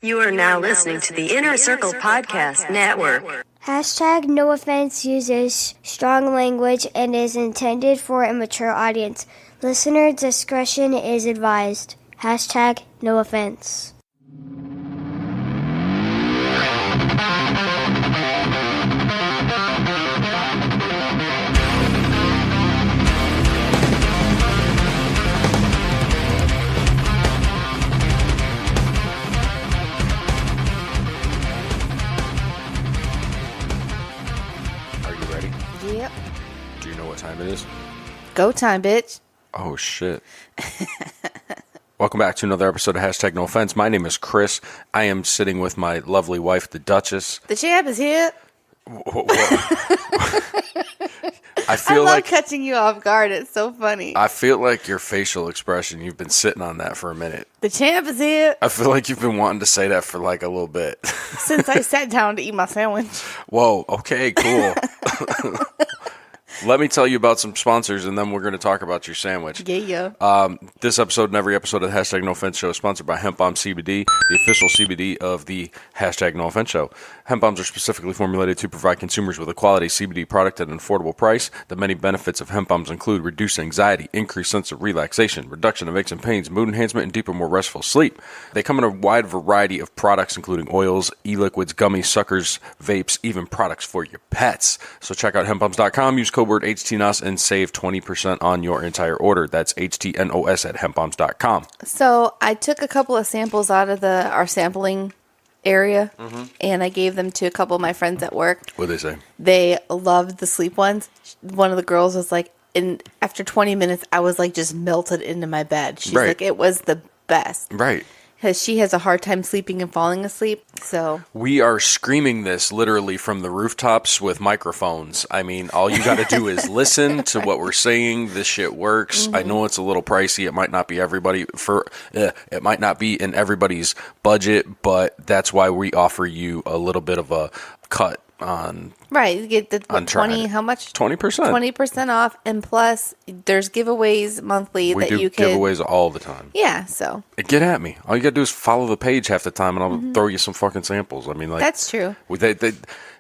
You are now listening to the Inner Circle Podcast Network. Hashtag no offense uses strong language and is intended for a mature audience. Listener discretion is advised. Hashtag no offense. Yep. Do you know what time it is? Go time, bitch. Oh, shit. Welcome back to another episode of Hashtag No Offense. My name is Chris. I am sitting with my lovely wife, the Duchess. The champ is here. I love catching you off guard. It's so funny. I feel like your facial expression, you've been sitting on that for a minute. The champ is here. I feel like you've been wanting to say that for like a little bit. Since I sat down to eat my sandwich. Whoa, okay, cool. Let me tell you about some sponsors, and then we're going to talk about your sandwich. Yeah. This episode and every episode of the Hashtag No Offense Show is sponsored by Hemp Bombs CBD, the official CBD of the Hashtag No Offense Show. Hemp Bombs are specifically formulated to provide consumers with a quality CBD product at an affordable price. The many benefits of Hemp Bombs include reduced anxiety, increased sense of relaxation, reduction of aches and pains, mood enhancement, and deeper, more restful sleep. They come in a wide variety of products, including oils, e-liquids, gummies, suckers, vapes, even products for your pets. So check out hempbombs.com, use code word HTNOS, and save 20% on your entire order. That's HTNOS at hempbombs.com. So I took a couple of samples out of our sampling area, and I gave them to a couple of my friends at work. What'd they say? They loved the sleep ones. One of the girls was like, and after 20 minutes, I was like just melted into my bed. She's like, it was the best. Right. Because she has a hard time sleeping and falling asleep. So we are screaming this literally from the rooftops with microphones. I mean, all you got to do is listen to what we're saying. This shit works. I know it's a little pricey. It might not be it might not be in everybody's budget, but that's why we offer you a little bit of a cut on. Right, you get the 20. How much? 20%. 20% off, and plus there's giveaways monthly we that do you can. Giveaways all the time. Yeah, so get at me. All you gotta do is follow the page half the time, and I'll throw you some fucking samples. I mean, like that's true.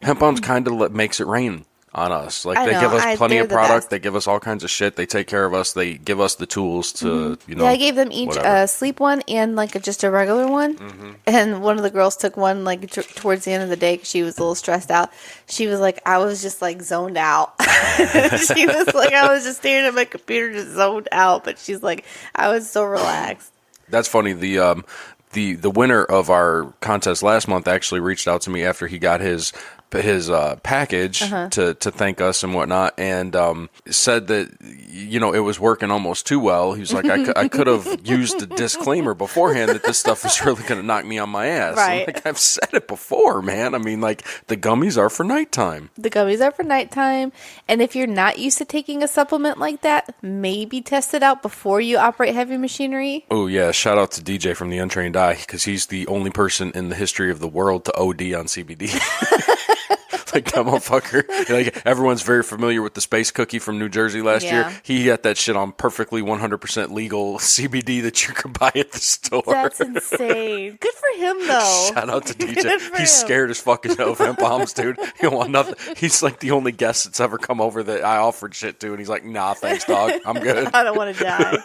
Hemp Bombs kind of makes it rain on us. Like they give us plenty of product. They give us all kinds of shit. They take care of us. They give us the tools to, Yeah, I gave them each a sleep one and like just a regular one. And one of the girls took one like towards the end of the day because she was a little stressed out. She was like, I was just like zoned out. She was like, I was just staring at my computer, just zoned out. But she's like, I was so relaxed. That's funny. The winner of our contest last month actually reached out to me after he got his package to thank us and whatnot, and said that it was working almost too well. He was like, I could have used a disclaimer beforehand that this stuff is really going to knock me on my ass. Right. Like, I've said it before, man. I mean, like, the gummies are for nighttime. The gummies are for nighttime, and if you're not used to taking a supplement like that, maybe test it out before you operate heavy machinery. Oh yeah, shout out to DJ from the Untrained Eye, because he's the only person in the history of the world to OD on CBD. Like that motherfucker. Like everyone's very familiar with the space cookie from New Jersey last year. He got that shit on perfectly 100% legal CBD that you could buy at the store. That's insane. Good for him though. Shout out to DJ. He's scared as fuck of Hemp Bombs, dude. He don't want nothing. He's like the only guest that's ever come over that I offered shit to, and he's like, nah, thanks, dog. I'm good. I don't want to die.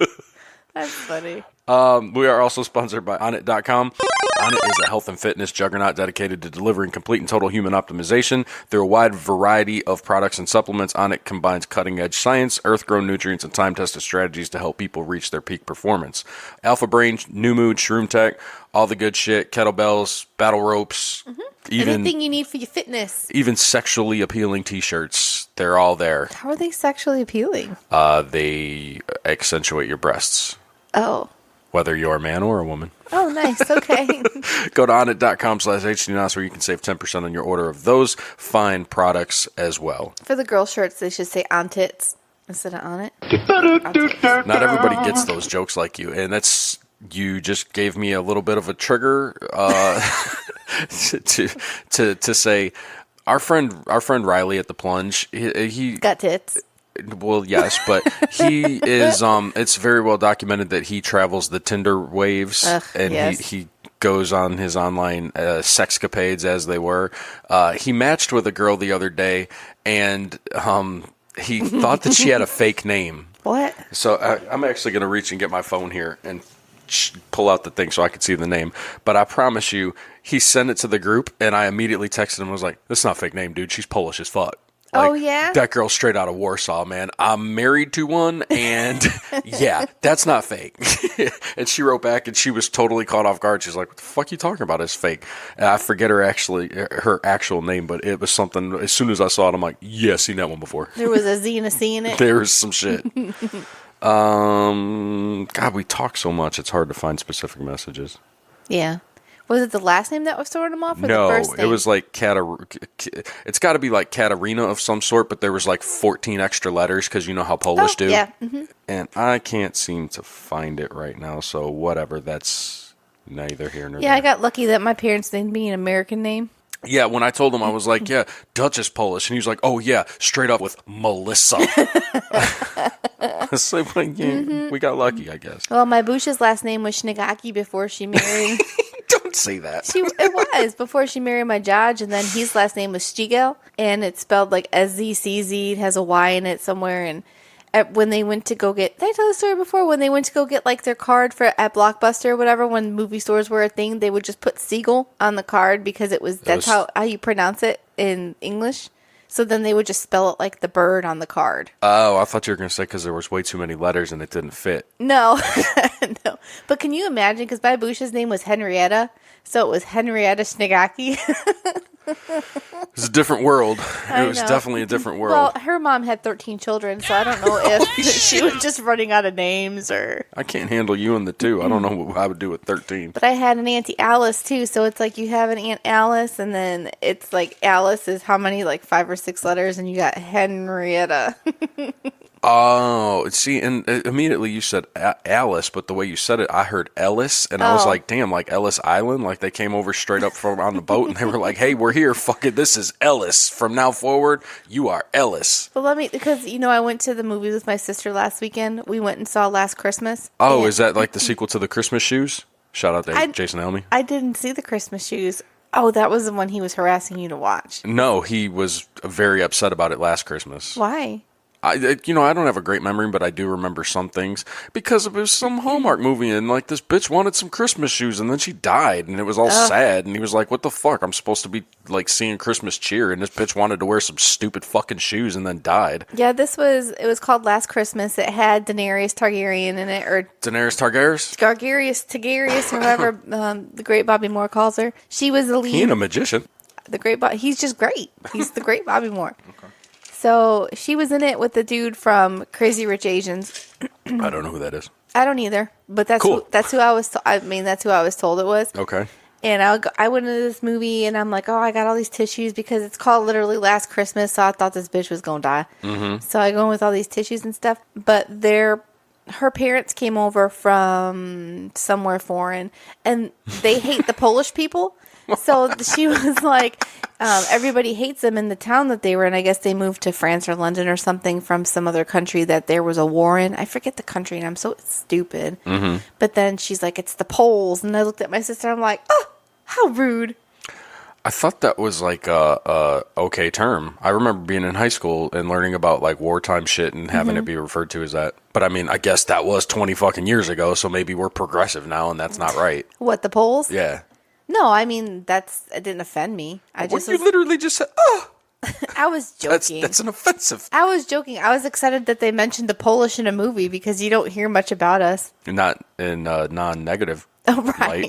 That's funny. We are also sponsored by Onnit.com. Onnit is a health and fitness juggernaut dedicated to delivering complete and total human optimization. Through a wide variety of products and supplements, Onnit combines cutting-edge science, earth-grown nutrients, and time-tested strategies to help people reach their peak performance. Alpha Brain, New Mood, Shroom Tech, all the good shit, kettlebells, battle ropes, even anything you need for your fitness. Even sexually appealing t-shirts, they're all there. How are they sexually appealing? They accentuate your breasts. Oh. Whether you're a man or a woman. Oh, nice. Okay. Go to onnit.com/HTNOS where you can save 10% on your order of those fine products as well. For the girl shirts, they should say Ontits instead of on it. Not everybody gets those jokes like you, and that's you just gave me a little bit of a trigger to say our friend Riley at the Plunge. He got tits. Well, yes, but he is. It's very well documented that he travels the Tinder waves, and yes. he goes on his online sexcapades, as they were. He matched with a girl the other day, and he thought that she had a fake name. What? So I'm actually going to reach and get my phone here and pull out the thing so I could see the name. But I promise you, he sent it to the group, and I immediately texted him and was like, "That's not a fake name, dude. She's Polish as fuck." Like, oh, yeah? That girl's straight out of Warsaw, man. I'm married to one, and yeah, that's not fake. And she wrote back, and she was totally caught off guard. She's like, "What the fuck are you talking about? It's fake." And I forget her actual name, but it was something. As soon as I saw it, I'm like, "Yeah, seen that one before." There was a Z and a C in it. There was some shit. God, we talk so much, it's hard to find specific messages. Yeah. Was it the last name that was throwing him off? Or No, the first name? it was like it's got to be like Katarina of some sort, but there was like 14 extra letters because you know how Polish do. Yeah. Mm-hmm. And I can't seem to find it right now, so whatever, that's neither here nor there. Yeah, I got lucky that my parents named me an American name. Yeah, when I told him, I was like, "Yeah, Dutch is Polish," and he was like, "Oh yeah, straight up with Melissa." So yeah, we got lucky, I guess. Well, my Bush's last name was Shnigaki before she married. Don't say that. It was before she married my judge, and then his last name was Stiegel, and it's spelled like SZCZ. It has a Y in it somewhere, and when they went to go get, did I tell the story before? When they went to go get like their card at Blockbuster or whatever, when movie stores were a thing, they would just put Siegel on the card because that's how you pronounce it in English. So then they would just spell it like the bird on the card. Oh, I thought you were going to say because there was way too many letters and it didn't fit. No, no. But can you imagine? Because my Bush's name was Henrietta, so it was Henrietta Shnigaki. It was a different world. It was definitely a different world. Well, her mom had 13 children, so I don't know if she was just running out of names or... I can't handle you and the two. I don't know what I would do with 13. But I had an Auntie Alice, too, so it's like you have an Aunt Alice, and then it's like Alice is how many? Like 5 or 6 letters, and you got Henrietta. Oh, see, and immediately you said Alice, but the way you said it, I heard Ellis, and I was like, damn, like Ellis Island? Like they came over straight up from on the boat, and they were like, "Hey, we're here, fuck it, this is Ellis. From now forward, you are Ellis." Well, because, I went to the movies with my sister last weekend. We went and saw Last Christmas. Oh, is that like the sequel to the Christmas Shoes? Shout out to Jason Elmy. I didn't see the Christmas Shoes. Oh, that was the one he was harassing you to watch. No, he was very upset about it last Christmas. Why? I don't have a great memory, but I do remember some things because it was some Hallmark movie, and like this bitch wanted some Christmas shoes, and then she died, and it was all sad, and he was like, "What the fuck? I'm supposed to be like seeing Christmas cheer, and this bitch wanted to wear some stupid fucking shoes, and then died." Yeah, it was called Last Christmas. It had Daenerys Targaryen in it, or Daenerys Targaryen, Targaryen, whoever the great Bobby Moore calls her. She was the lead. He ain't a magician. He's just great. He's the great Bobby Moore. Okay. So she was in it with the dude from Crazy Rich Asians. I don't know who that is. I don't either, but that's cool. That's who I was. That's who I was told it was. Okay. And I went into this movie, and I'm like, oh, I got all these tissues because it's called literally Last Christmas. So I thought this bitch was gonna die. Mm-hmm. So I go in with all these tissues and stuff. But her parents came over from somewhere foreign, and they hate the Polish people. So she was like, everybody hates them in the town that they were in. I guess they moved to France or London or something from some other country that there was a war in. I forget the country, and I'm so stupid. Mm-hmm. But then she's like, it's the Poles. And I looked at my sister, and I'm like, oh, how rude. I thought that was like a okay term. I remember being in high school and learning about like wartime shit and having it be referred to as that. But I mean, I guess that was 20 fucking years ago, so maybe we're progressive now, and that's not right. What, the Poles? Yeah. No, I mean, it didn't offend me. You literally just said, oh. I was joking. That's an offensive. I was joking. I was excited that they mentioned the Polish in a movie because you don't hear much about us. Not in non-negative. Oh, right.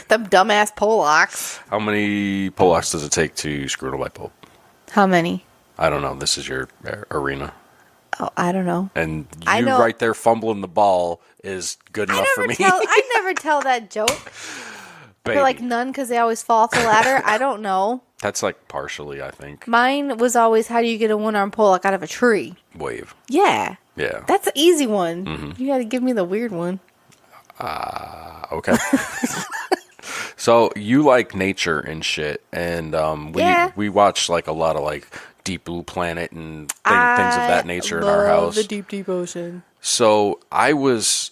Them dumbass Polacks. How many Polacks does it take to screw in a light bulb? How many? I don't know. This is your arena. Oh, I don't know. And you right there fumbling the ball is good enough for me. I never tell that joke. I feel like none because they always fall off the ladder. I don't know. That's like partially, I think. Mine was always, how do you get a one-arm Polak out of a tree? Wave. Yeah. Yeah. That's an easy one. Mm-hmm. You got to give me the weird one. Okay. So you like nature and shit, and we watch like a lot of like Deep Blue Planet and things of that nature in our house. The deep ocean. So I was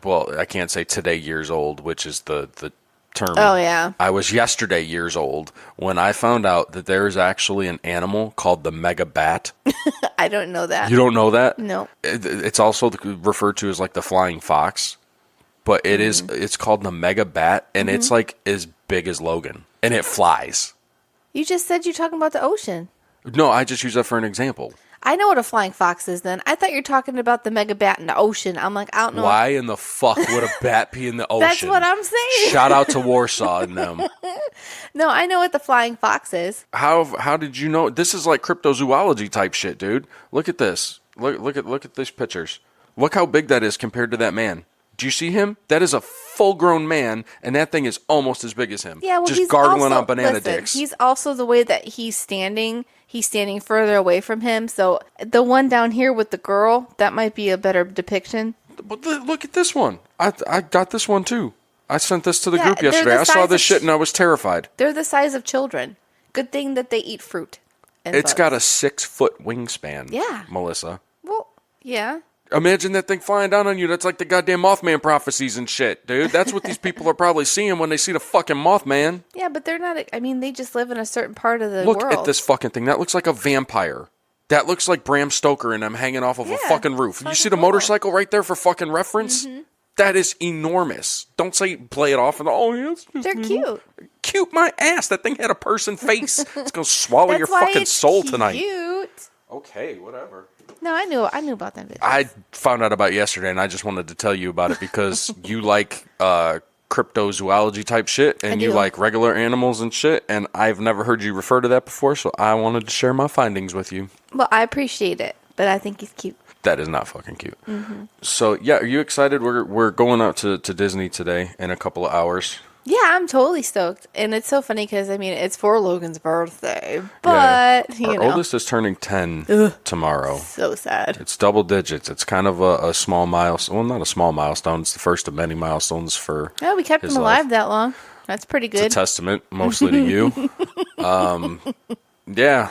well, I can't say today years old, which is the term. Oh, yeah. I was yesterday years old when I found out that there is actually an animal called the mega bat. I don't know that. You don't know that? No. It's also referred to as like the flying fox, but it's called the mega bat, and it's like as big as Logan, and it flies. You just said you're talking about the ocean. No, I just use that for an example. I know what a flying fox is then. I thought you were talking about the mega bat in the ocean. I'm like, I don't know. Why in the fuck would a bat be in the ocean? That's what I'm saying. Shout out to Warsaw and them. No, I know what the flying fox is. How did you know? This is like cryptozoology type shit, dude. Look at this. Look at these pictures. Look how big that is compared to that man. Do you see him? That is a full-grown man, and that thing is almost as big as him. Yeah, well, just he's gargling also, on banana listen, dicks. He's also the way that he's standing further away from him. So the one down here with the girl, that might be a better depiction. But look at this one. I got this one too. I sent this to the Yeah, group they're yesterday. the I saw size this of shit and I was terrified. They're the size of children. Good thing that they eat fruit. And It's bugs. got a 6-foot wingspan. Yeah. Melissa. Well, yeah. Imagine that thing flying down on you. That's like the goddamn Mothman prophecies and shit, dude. That's what these people are probably seeing when they see the fucking Mothman. Yeah, but they're not. I mean, they just live in a certain part of the Look world. at this fucking thing. That looks like a vampire. That looks like Bram Stoker and I'm hanging off of a fucking roof. You see the motorcycle right there for fucking reference? Mm-hmm. That is enormous. Don't say play it off and yes, They're cute. Cute my ass. That thing had a person face. It's gonna swallow your fucking soul tonight. Cute. Okay, whatever. No, I knew about them. I found out about yesterday, and I just wanted to tell you about it because you like cryptozoology type shit, and you like regular animals and shit, and I've never heard you refer to that before, so I wanted to share my findings with you. Well, I appreciate it, but I think he's cute. That is not fucking cute. Mm-hmm. So, yeah, are you excited? We're going out to Disney today in a couple of hours. Yeah, I'm totally stoked. And it's so funny because, I mean, it's for Logan's birthday. But, yeah. Our oldest is turning 10 tomorrow. So sad. It's double digits. It's kind of a small milestone. Well, not a small milestone. It's the first of many milestones for Yeah, we kept him alive that long. That's pretty good. It's a testament, mostly to you. Yeah,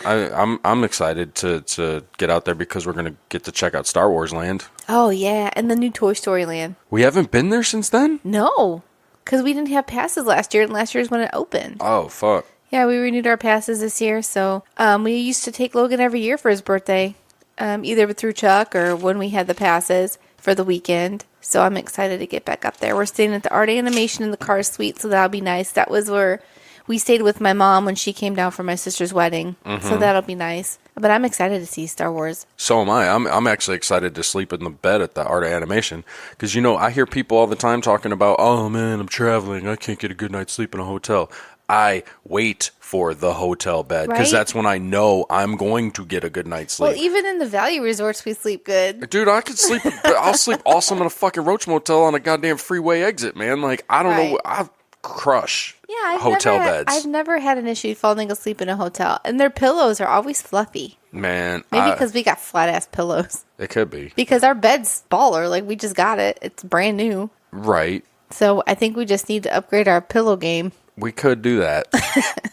I'm excited to get out there because we're going to get to check out Star Wars Land. Oh, yeah. And the new Toy Story Land. We haven't been there since then? No. Because we didn't have passes last year, and last year's when it opened. Oh, fuck. Yeah, we renewed our passes this year, so we used to take Logan every year for his birthday, either through Chuck or when we had the passes for the weekend. So I'm excited to get back up there. We're staying at the Art Animation in the Car Suite, so that'll be nice. That was where we stayed with my mom when she came down for my sister's wedding, so that'll be nice. But I'm excited to see Star Wars. So am I. I'm actually excited to sleep in the bed at the Art of Animation because, you know, I hear people all the time talking about, oh, man, I'm traveling. I can't get a good night's sleep in a hotel. I wait for the hotel bed because that's when I know I'm going to get a good night's sleep. Well, even in the value resorts, we sleep good. Dude, I could sleep. I'll sleep awesome in a fucking Roach Motel on a goddamn freeway exit, man. Like, I don't know. I crush hotel beds. I've never had an issue falling asleep in a hotel. And their pillows are always fluffy. Man. Maybe because we got flat-ass pillows. It could be. Because our bed's baller. Like, we just got it. It's brand new. Right. So I think we just need to upgrade our pillow game. We could do that.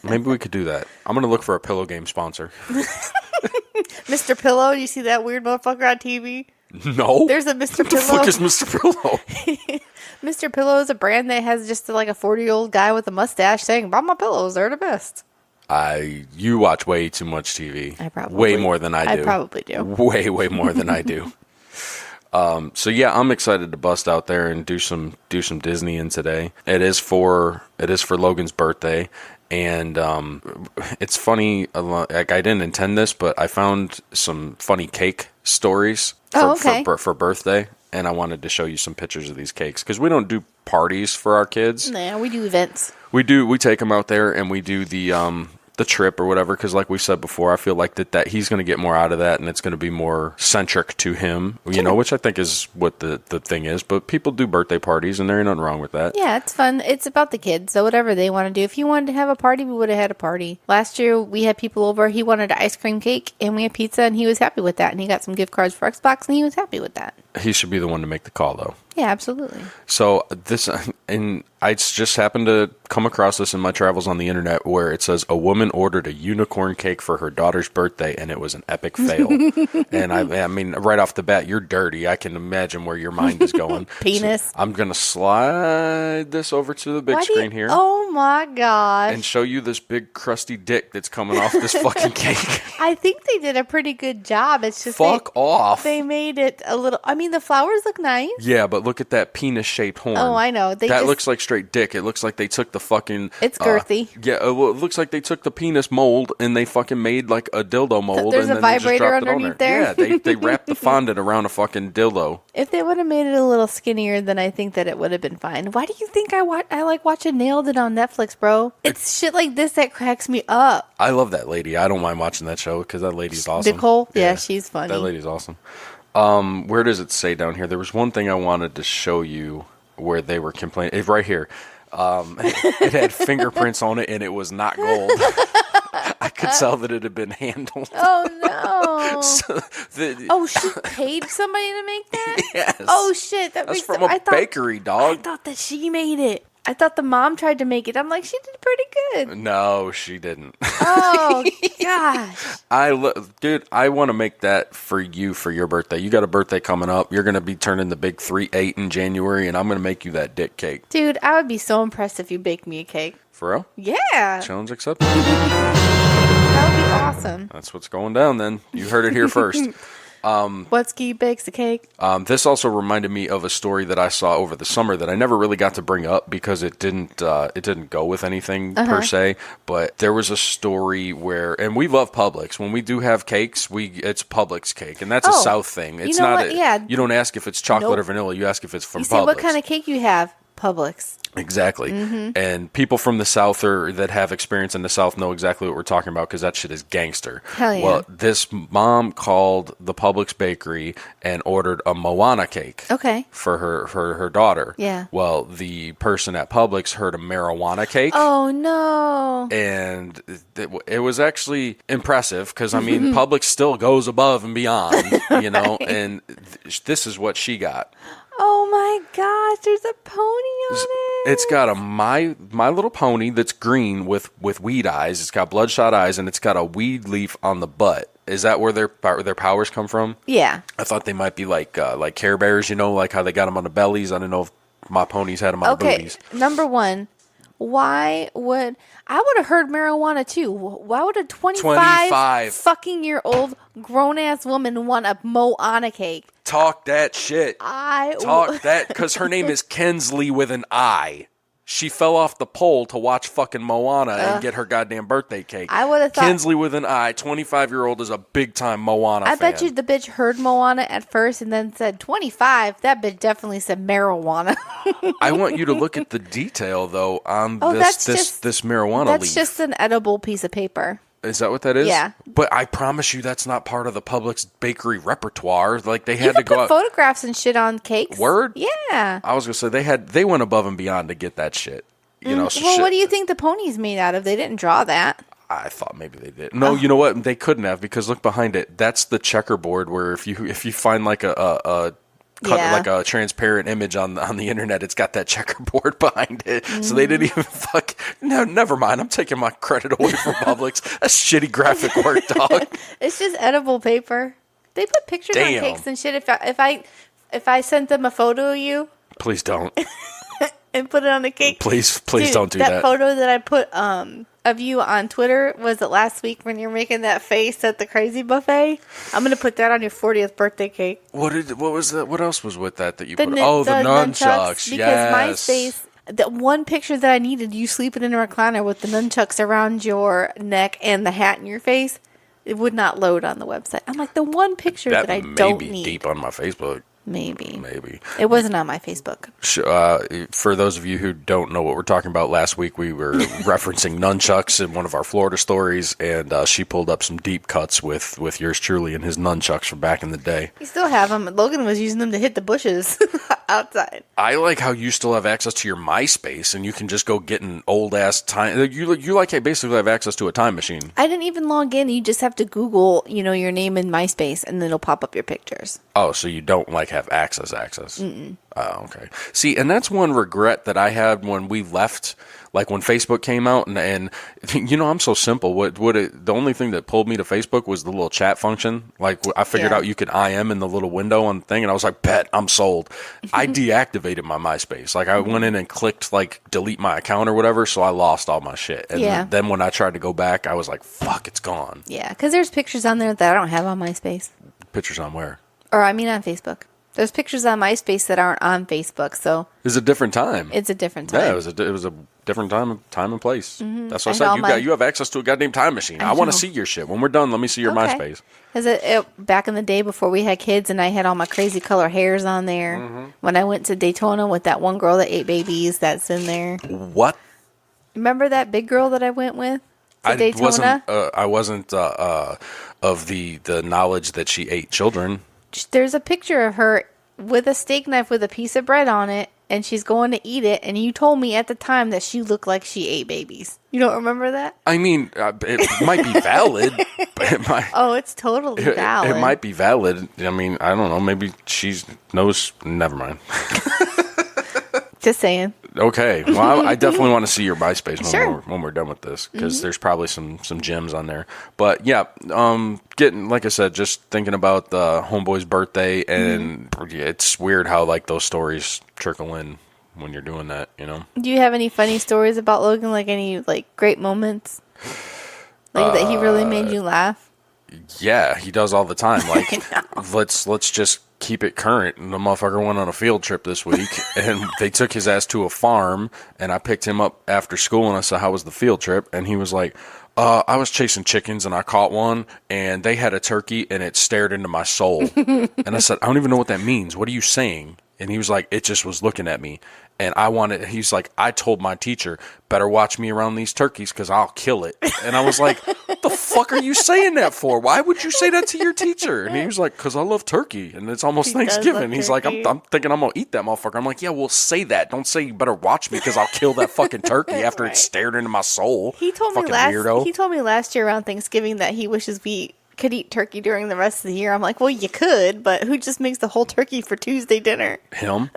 Maybe we could do that. I'm going to look for a pillow game sponsor. Mr. Pillow, you see that weird motherfucker on TV? No. There's a Mr. What the Pillow. fuck is Mr. Pillow? Mr. Pillow is a brand that has just like a 40-year-old guy with a mustache saying, buy my pillows, they're the best. You watch way too much TV. I probably way more than I do. I probably do. Way more than I do. So yeah, I'm excited to bust out there and do some Disney in today. It is for Logan's birthday, and it's funny. Like I didn't intend this, but I found some funny cake stories for birthday, and I wanted to show you some pictures of these cakes because we don't do parties for our kids. Nah, we do events. We take them out there and we do the trip or whatever, because like we said before, I feel like that he's going to get more out of that, and it's going to be more centric to him, you know, which I think is what the thing is. But people do birthday parties, and there ain't nothing wrong with that. Yeah, it's fun. It's about the kids, so whatever they want to do. If he wanted to have a party, we would have had a party. Last year, we had people over. He wanted an ice cream cake, and we had pizza, and he was happy with that. And he got some gift cards for Xbox, and he was happy with that. He should be the one to make the call, though. Yeah, absolutely. So this, and I just happened to come across this in my travels on the internet where it says a woman ordered a unicorn cake for her daughter's birthday and it was an epic fail. And I mean, right off the bat, you're dirty. I can imagine where your mind is going. Penis. So I'm going to slide this over to the big screen here. Oh my gosh. And show you this big crusty dick that's coming off this fucking cake. I think they did a pretty good job. It's just Fuck off. They made it a little. I mean, the flowers look nice. Yeah, but look at that penis-shaped horn. Oh, I know. That looks like straight dick. It looks like they took the fucking... It's girthy. Well, it looks like they took the penis mold and they fucking made like a dildo mold. There's and a then they just vibrator dropped it on underneath there. Yeah, they wrapped the fondant around a fucking dildo. If they would have made it a little skinnier, then I think that it would have been fine. Why do you think I like watching Nailed It on Netflix, bro? It's shit like this that cracks me up. I love that lady. I don't mind watching that show because that lady's awesome. Nicole? Yeah, she's funny. That lady's awesome. Where does it say down here? There was one thing I wanted to show you where they were complaining. Right here. It had fingerprints on it and it was not gold. I could tell that it had been handled. Oh no! She paid somebody to make that. Yes. Oh shit! That's from a bakery, dog. I thought that she made it. I thought the mom tried to make it. I'm like, she did pretty good. No, she didn't. Oh gosh! Dude, I want to make that for you for your birthday. You got a birthday coming up. You're gonna be turning the big 3-8 in January, and I'm gonna make you that dick cake. Dude, I would be so impressed if you baked me a cake. For real? Yeah. Challenge accepted. That would be awesome. That's what's going down. Then you heard it here first. Whatski bakes a cake. This also reminded me of a story that I saw over the summer that I never really got to bring up because it didn't go with anything per se. But there was a story where, and we love Publix. When we do have cakes, it's Publix cake, and that's a South thing. It's not. You don't ask if it's chocolate or vanilla. You ask if it's from Publix. You say what kind of cake you have. Publix. Exactly. And people from the South or that have experience in the South know exactly what we're talking about because that shit is gangster. Hell yeah. Well, this mom called the Publix bakery and ordered a Moana cake. Okay. For her daughter. Yeah. Well, the person at Publix heard a marijuana cake. Oh no. And it was actually impressive because I mean Publix still goes above and beyond, you know, and this is what she got. Oh my gosh, there's a pony on it. It's got a My Little Pony that's green with weed eyes. It's got bloodshot eyes, and it's got a weed leaf on the butt. Is that where their powers come from? Yeah. I thought they might be like Care Bears, you know, like how they got them on the bellies. I didn't know if my ponies had them on the booties. Number one, I would have heard marijuana too. Why would a 25 fucking year old grown ass woman want a Moana cake? Talk that shit. Talk that because her name is Kensley with an I. She fell off the pole to watch fucking Moana and get her goddamn birthday cake. I would have thought Kensley with an I, 25-year-old, is a big time Moana fan. I bet you the bitch heard Moana at first and then said 25. That bitch definitely said marijuana. I want you to look at the detail though on this marijuana leaf. That's just an edible piece of paper. Is that what that is? Yeah. But I promise you that's not part of the Publix bakery repertoire. Like they had to go put photographs and shit on cakes. Word? Yeah. I was going to say they went above and beyond to get that shit. You know, what do you think the pony's made out of? They didn't draw that. I thought maybe they did. No, you know what? They couldn't have because look behind it. That's the checkerboard where if you find like like a transparent image on the internet, it's got that checkerboard behind it. So they didn't even no, never mind. I'm taking my credit away from Publix. That's shitty graphic work, dog. It's just edible paper. They put pictures on cakes and shit. If I sent them a photo of you, please don't. And put it on a cake. Please don't do that. That photo that I put of you on Twitter, was it last week when you're making that face at the crazy buffet? I'm gonna put that on your 40th birthday cake. What was that? What else was with that you put? The Because nunchucks. Yes. my face, the one picture that I needed, you sleeping in a recliner with the nunchucks around your neck and the hat in your face, it would not load on the website. I'm like, the one picture that I don't need. That may be deep on my Facebook. Maybe. It wasn't on my Facebook. For those of you who don't know what we're talking about, last week we were referencing nunchucks in one of our Florida stories, and she pulled up some deep cuts with yours truly and his nunchucks from back in the day. You still have them. Logan was using them to hit the bushes outside. I like how you still have access to your MySpace, and you can just go get an old-ass time. You basically have access to a time machine. I didn't even log in. You just have to Google, your name in MySpace, and then it'll pop up your pictures. Oh, so you don't have access. Mm-mm. Oh, okay. See, and that's one regret that I had when we left, like when Facebook came out, and I'm so simple. The only thing that pulled me to Facebook was the little chat function. Like I figured out you could IM in the little window on the thing, and I was like, bet, I'm sold. I deactivated my MySpace. Like I went in and clicked like delete my account or whatever, so I lost all my shit. And then when I tried to go back, I was like, fuck, it's gone. Yeah, because there's pictures on there that I don't have on MySpace. Pictures on where? Or I mean on Facebook. There's pictures on MySpace that aren't on Facebook, so it's a different time. It's a different time. Yeah, it was a different time and place. Mm-hmm. That's what I said. You have access to a goddamn time machine. I want to see your shit. When we're done, let me see your MySpace. Because back in the day before we had kids, and I had all my crazy color hairs on there. Mm-hmm. When I went to Daytona with that one girl that ate babies, that's in there. What? Remember that big girl that I went with to Daytona? I wasn't of the knowledge that she ate children. There's a picture of her with a steak knife with a piece of bread on it, and she's going to eat it, and you told me at the time that she looked like she ate babies. You don't remember that? I mean, it might be valid. But it's totally valid. It might be valid. I mean, I don't know. Maybe she knows. Never mind. Just saying. Okay. Well, I definitely want to see your MySpace when we're done with this, because there's probably some gems on there. But yeah, getting, like I said, just thinking about the homeboy's birthday, and it's weird how like those stories trickle in when you're doing that, Do you have any funny stories about Logan? Like any like great moments, like that he really made you laugh? Yeah, he does all the time. Like let's just keep it current. And the motherfucker went on a field trip this week, and they took his ass to a farm, and I picked him up after school, and I said, how was the field trip? And he was like, I was chasing chickens, and I caught one, and they had a turkey, and it stared into my soul. And I said, I don't even know what that means. What are you saying? And he was like, it just was looking at me. And he's like, I told my teacher, better watch me around these turkeys because I'll kill it. And I was like, what the fuck are you saying that for? Why would you say that to your teacher? And he was like, because I love turkey and it's almost Thanksgiving. He's like, I'm thinking I'm going to eat that motherfucker. I'm like, yeah, well, say that. Don't say you better watch me because I'll kill that fucking turkey after it stared into my soul. He told me last year around Thanksgiving that he wishes we could eat turkey during the rest of the year. I'm like, well, you could, but who just makes the whole turkey for Tuesday dinner? Him?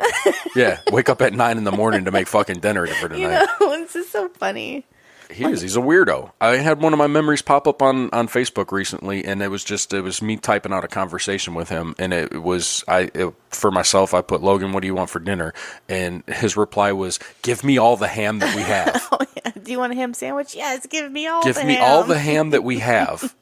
Yeah, wake up at 9 in the morning to make fucking dinner for tonight. It's just so funny. He's a weirdo. I had one of my memories pop up on Facebook recently, and it was me typing out a conversation with him, and for myself, I put, Logan, what do you want for dinner? And his reply was, give me all the ham that we have. Oh, yeah. Do you want a ham sandwich? Yes, give me all the ham that we have.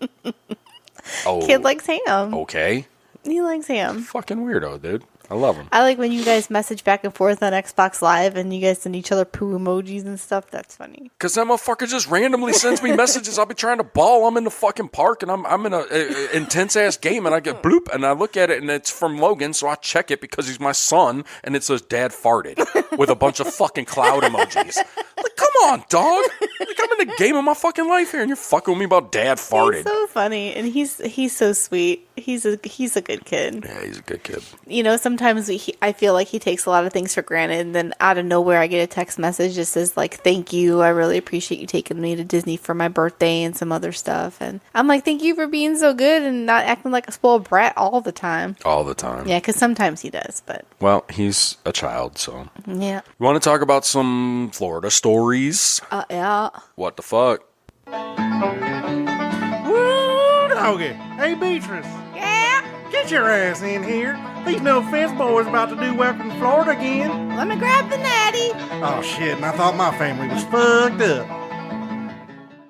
Kid likes ham. Okay. He likes ham. Fucking weirdo, dude. I love him. I like when you guys message back and forth on Xbox Live and you guys send each other poo emojis and stuff. That's funny. Because that motherfucker just randomly sends me messages. I'll be trying to ball. I'm in the fucking park and I'm in a intense-ass game and I get bloop and I look at it and it's from Logan, so I check it because he's my son and it says dad farted with a bunch of fucking cloud emojis. Like, come on, dog. Like, I'm in the game of my fucking life here and you're fucking with me about dad farted. He's so funny and he's so sweet. He's a good kid. Yeah, he's a good kid. Sometimes I feel like he takes a lot of things for granted, and then out of nowhere I get a text message that says, like, thank you, I really appreciate you taking me to Disney for my birthday and some other stuff. And I'm like, thank you for being so good and not acting like a spoiled brat all the time. All the time. Yeah, because sometimes he does, but... Well, he's a child, so... Yeah. You want to talk about some Florida stories? Yeah. What the fuck? Woo, doggy. Hey, Beatrice. Yeah? Get your ass in here. These no-offense boys about to do Welcome to Florida again. Let me grab the natty. Oh, shit, and I thought my family was fucked up.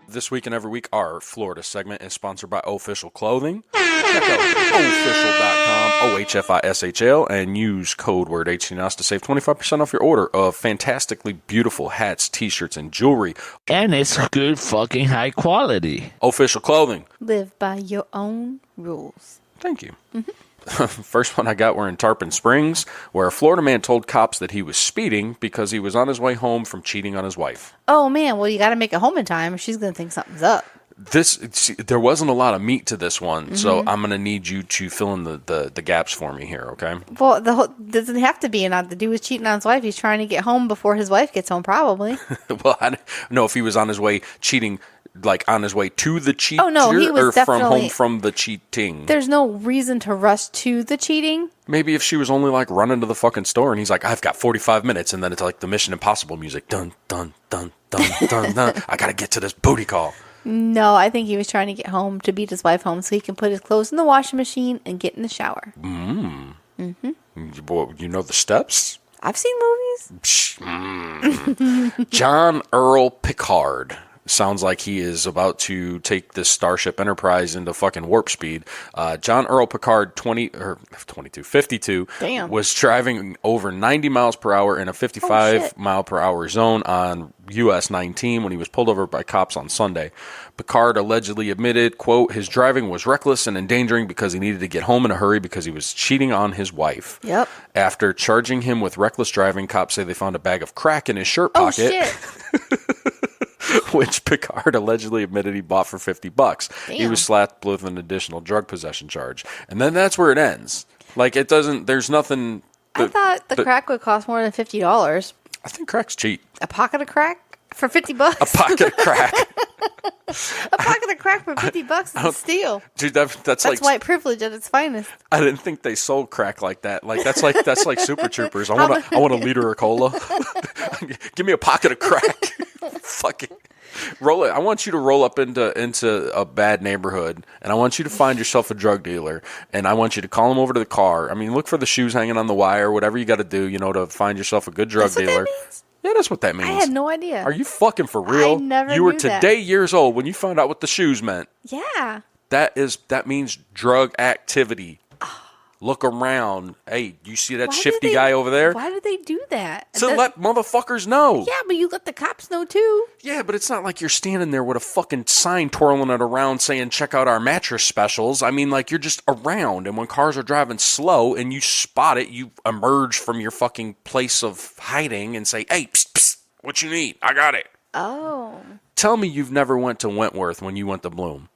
This week and every week, our Florida segment is sponsored by Ohfishl Clothing. Check out ohfishl.com, OHFISHL, and use code word HTNOS to save 25% off your order of fantastically beautiful hats, t-shirts, and jewelry. And it's good fucking high quality. Ohfishl Clothing. Live by your own rules. Thank you. Mm-hmm. First one I got were in Tarpon Springs, where a Florida man told cops that he was speeding because he was on his way home from cheating on his wife. Oh, man. Well, you got to make it home in time or she's going to think something's up. There wasn't a lot of meat to this one, so I'm going to need you to fill in the gaps for me here, okay? Well, doesn't have to be. And the dude was cheating on his wife. He's trying to get home before his wife gets home, probably. Well, I don't know if he was on his way cheating like on his way to the cheat? Oh, no, he was or from definitely- home from the cheating? There's no reason to rush to the cheating. Maybe if she was only like running to the fucking store and he's like, I've got 45 minutes, and then it's like the Mission Impossible music. Dun, dun, dun, dun, dun, dun. I got to get to this booty call. No, I think he was trying to get home to beat his wife home so he can put his clothes in the washing machine and get in the shower. Boy, you know the steps? I've seen movies. John Earl Picard. Sounds like he is about to take this Starship Enterprise into fucking warp speed. John Earl Picard, 52, Damn. was driving over 90 miles per hour in a 55 mile per hour zone on US 19 when he was pulled over by cops on Sunday. Picard allegedly admitted, quote, his driving was reckless and endangering because he needed to get home in a hurry because he was cheating on his wife. Yep. After charging him with reckless driving, cops say they found a bag of crack in his shirt Oh, pocket. shit. Which Picard allegedly admitted he bought for $50. He Damn. was slapped with an additional drug possession charge. And then that's where it ends. Like, it doesn't, there's nothing. I thought the crack would cost more than $50. I think crack's cheap. A pocket of crack for $50? A pocket of crack. A pocket of crack for $50 is a steal. Dude, that's like, white privilege at its finest. I didn't think they sold crack like that. Like, that's like Super Troopers. I want a liter of cola. Give me a pocket of crack. Fucking roll it. I want you to roll up into a bad neighborhood, and I want you to find yourself a drug dealer, and I want you to call him over to the car. I mean, look for the shoes hanging on the wire, whatever you got to do, to find yourself a good drug That's what dealer. that means? Yeah, that's what that means. I had no idea. Are you fucking for real? I never You were knew that. today years old when you found out what the shoes meant. Yeah. That means drug activity. Look around. Hey, you see that Why shifty did they- guy over there? Why did they do that? To let motherfuckers know. Yeah, but you let the cops know too. Yeah, but it's not like you're standing there with a fucking sign twirling it around saying, check out our mattress specials. I mean, like, you're just around, and when cars are driving slow and you spot it, you emerge from your fucking place of hiding and say, hey, psst, psst, what you need? I got it. Oh. Tell me you've never went to Wentworth when you went to Bloom.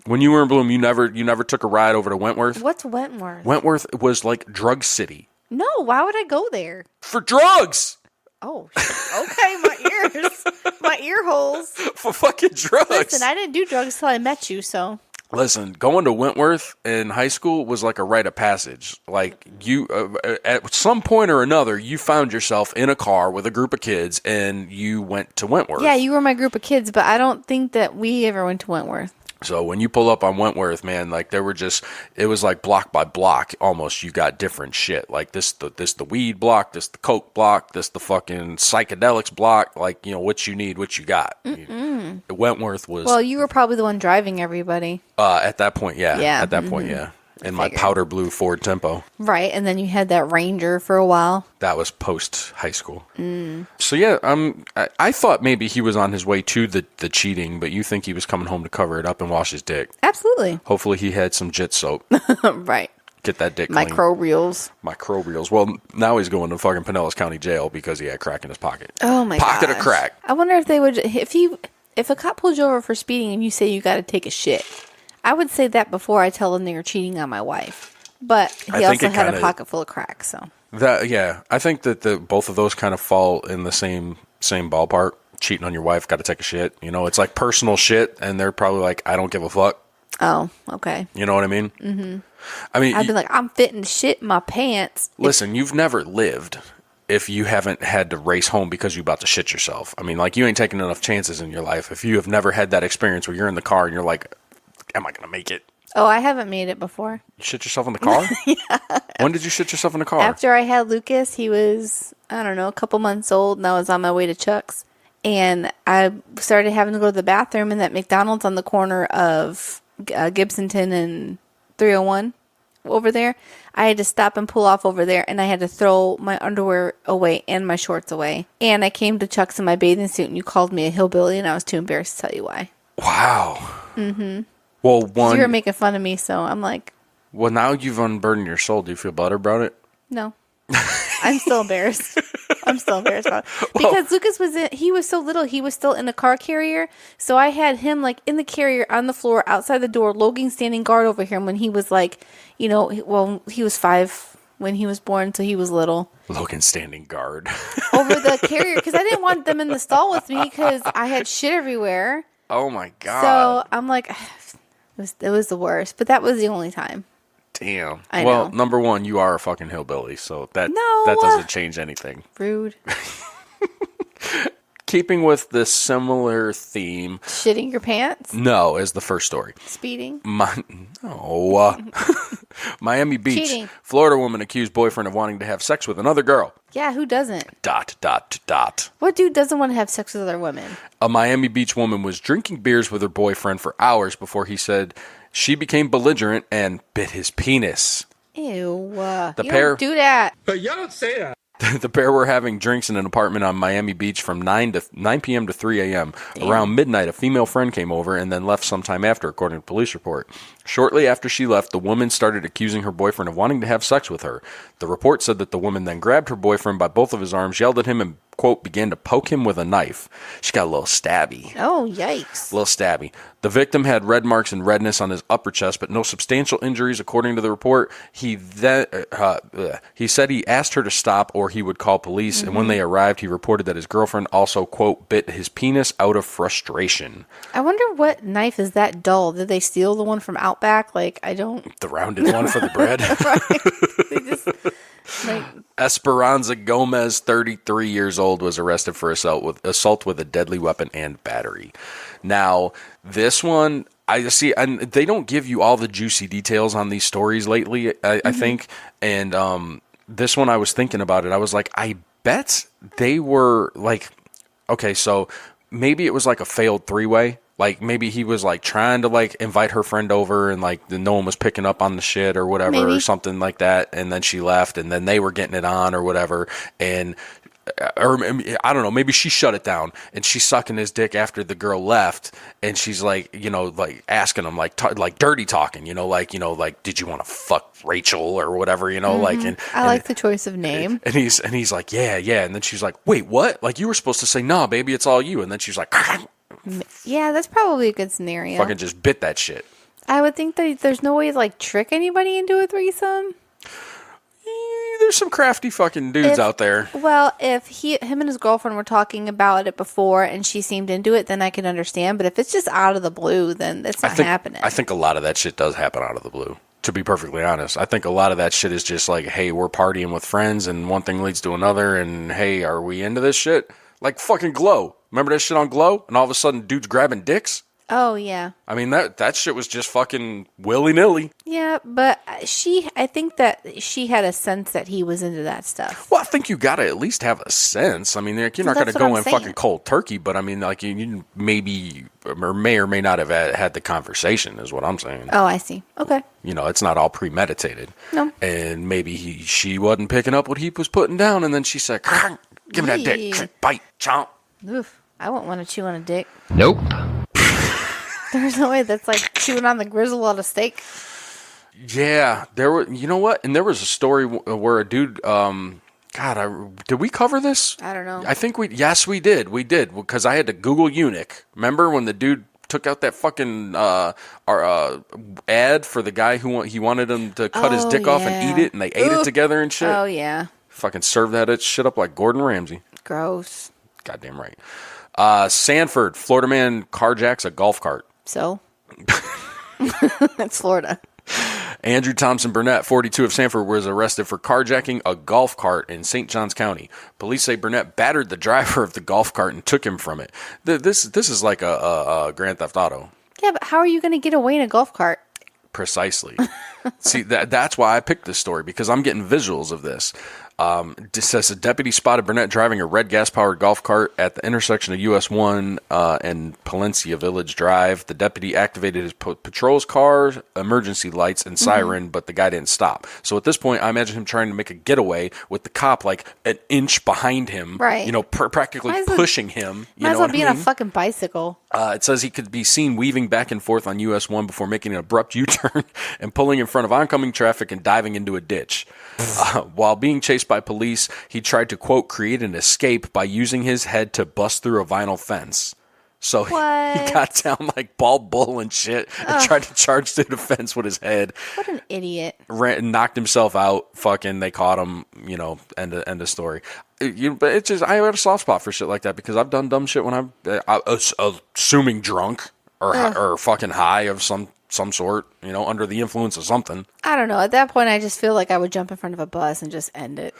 When you were in Bloom, you never took a ride over to Wentworth? What's Wentworth? Wentworth was like drug city. No, why would I go there? For drugs! Oh, shit. Okay, my ears. My ear holes. For fucking drugs! Listen, I didn't do drugs till I met you, so. Listen, going to Wentworth in high school was like a rite of passage. Like, you, at some point or another, you found yourself in a car with a group of kids and you went to Wentworth. Yeah, you were my group of kids, but I don't think that we ever went to Wentworth. So when you pull up on Wentworth, man, like it was like block by block almost. You got different shit. Like this the weed block, this the coke block, this the fucking psychedelics block. Like, what you need, what you got. Wentworth was. Well, you were probably the one driving everybody. At that point, yeah. Yeah. At that point, yeah. In my figured. powder blue Ford Tempo. Right, and then you had that Ranger for a while. That was post high school. So yeah, I thought maybe he was on his way to the cheating, but you think he was coming home to cover it up and wash his dick. Absolutely. Hopefully he had some jit soap. Right. Get that dick clean. Microreals. Microbials. Well, now he's going to fucking Pinellas County Jail because he had crack in his pocket. Oh my god. Pocket of crack. I wonder if they would if a cop pulled you over for speeding and you say you got to take a shit. I would say that before I tell them they were cheating on my wife. But he also had a pocket full of crack, so. I think that both of those kind of fall in the same ballpark. Cheating on your wife, got to take a shit. It's like personal shit, and they're probably like, I don't give a fuck. Oh, okay. You know what I mean? Mm-hmm. I mean, I'd be like, I'm fitting shit in my pants. Listen, you've never lived if you haven't had to race home because you're about to shit yourself. I mean, like, you ain't taking enough chances in your life. If you have never had that experience where you're in the car and you're like, am I going to make it? Oh, I haven't made it before. You shit yourself in the car? Yeah. When did you shit yourself in the car? After I had Lucas, he was, I don't know, a couple months old, and I was on my way to Chuck's. And I started having to go to the bathroom in that McDonald's on the corner of Gibsonton and 301 over there. I had to stop and pull off over there, and I had to throw my underwear away and my shorts away. And I came to Chuck's in my bathing suit, and you called me a hillbilly, and I was too embarrassed to tell you why. Wow. Mm-hmm. Well, You were making fun of me, so I'm like... Well, now you've unburdened your soul. Do you feel better about it? No. I'm still embarrassed. I'm still embarrassed about it. Because Lucas he was so little, he was still in a car carrier. So I had him like in the carrier on the floor outside the door, Logan standing guard over him when he was like, he was 5 when he was born, so he was little. Logan standing guard. Over the carrier, because I didn't want them in the stall with me because I had shit everywhere. Oh my God. So I'm like, it was the worst. But that was the only time. Damn. I well, know. number one, you are a fucking hillbilly, so that No. doesn't change anything. Rude. Keeping with this similar theme. Shitting your pants? No, is the first story. Speeding? Miami Beach. Cheating. Florida woman accused boyfriend of wanting to have sex with another girl. Yeah, who doesn't? ... What What dude doesn't want to have sex with other women? A Miami Beach woman was drinking beers with her boyfriend for hours before he said she became belligerent and bit his penis. Ew. You pair- don't do that. But y'all don't say that. The pair were having drinks in an apartment on Miami Beach from 9 p.m. to 3 a.m. Around midnight, a female friend came over and then left sometime after, according to police report. Shortly after she left, the woman started accusing her boyfriend of wanting to have sex with her. The report said that the woman then grabbed her boyfriend by both of his arms, yelled at him, and, quote, began to poke him with a knife. She got a little stabby. Oh, yikes. A little stabby. The victim had red marks and redness on his upper chest, but no substantial injuries, according to the report. He said he asked her to stop or he would call police, and when they arrived, he reported that his girlfriend also, quote, bit his penis out of frustration. I wonder what knife is that dull. Did they steal the one from Outback? Like, I don't... The rounded one for the bread. Right. They just... Like, Esperanza Gomez, 33 years old, was arrested for assault with a deadly weapon and battery. Now, this one, I see, and they don't give you all the juicy details on these stories lately, I think. And this one, I was thinking about it. I was like, I bet they were like, okay, so maybe it was like a failed three-way. Like, maybe he was, like, trying to, like, invite her friend over and, like, no one was picking up on the shit or whatever or something like that. And then she left and then they were getting it on or whatever. And, or I don't know, maybe she shut it down and she's sucking his dick after the girl left. And she's, like, you know, like, asking him, like, like dirty talking, you know, like, did you want to fuck Rachel or whatever, you know, like. And I like the choice of name. And he's like, yeah. And then she's like, wait, what? Like, you were supposed to say, nah, baby, it's all you. And then she's like, Yeah, that's probably a good scenario. fucking just bit that shit. I would think that there's no way to, like, trick anybody into a threesome. There's some crafty fucking dudes out there. Well, if him and his girlfriend were talking about it before and she seemed into it, then I could understand. But if it's just out of the blue, then it's not happening. I think a lot of that shit does happen out of the blue, to be perfectly honest. I think a lot of that shit is just like, hey, we're partying with friends and one thing leads to another and, hey, are we into this shit? Like fucking Glow. Remember that shit on Glow? And all of a sudden, dudes grabbing dicks? Oh, yeah. I mean, that shit was just fucking willy-nilly. Yeah, but I think that she had a sense that he was into that stuff. Well, I think you gotta at least have a sense. I mean, like, you're not gonna go in fucking cold turkey, but I mean, like, you maybe or may not have had the conversation, is what I'm saying. Oh, I see. Okay. You know, it's not all premeditated. No. And maybe she wasn't picking up what he was putting down, and then she said, give me that dick. Bite. Chomp. Oof. I wouldn't want to chew on a dick. Nope. There's no way that's like chewing on the grizzle on a steak. Yeah, you know what? And there was a story where a dude, did we cover this? I don't know. I think we did, because I had to Google eunuch. Remember when the dude took out that fucking ad for the guy who he wanted him to cut his dick off and eat it, and they ate it together and shit? Oh, yeah. Fucking serve that shit up like Gordon Ramsay. Gross. Goddamn right. Sanford, Florida man carjacks a golf cart. So? It's Florida. Andrew Thompson Burnett, 42 of Sanford, was arrested for carjacking a golf cart in St. Johns County. Police say Burnett battered the driver of the golf cart and took him from it. This is like a Grand Theft Auto. Yeah, but how are you going to get away in a golf cart? Precisely. See, that's why I picked this story, because I'm getting visuals of this. It says a deputy spotted Burnett driving a red gas-powered golf cart at the intersection of US 1 and Palencia Village Drive. The deputy activated his patrol's car, emergency lights, and siren, but the guy didn't stop. So at this point, I imagine him trying to make a getaway with the cop like an inch behind him, right? You know, practically pushing him. Might as well be on a fucking bicycle. It says he could be seen weaving back and forth on US 1 before making an abrupt U-turn and pulling in front of oncoming traffic and diving into a ditch. While being chased by police, he tried to, quote, create an escape by using his head to bust through a vinyl fence. So he got down like bald bull and shit and tried to charge the defense with his head. What an idiot. Knocked himself out. Fucking, they caught him, end of story. But it's just, I have a soft spot for shit like that because I've done dumb shit when I'm assuming drunk or fucking high of some sort, under the influence of something. I don't know. At that point, I just feel like I would jump in front of a bus and just end it.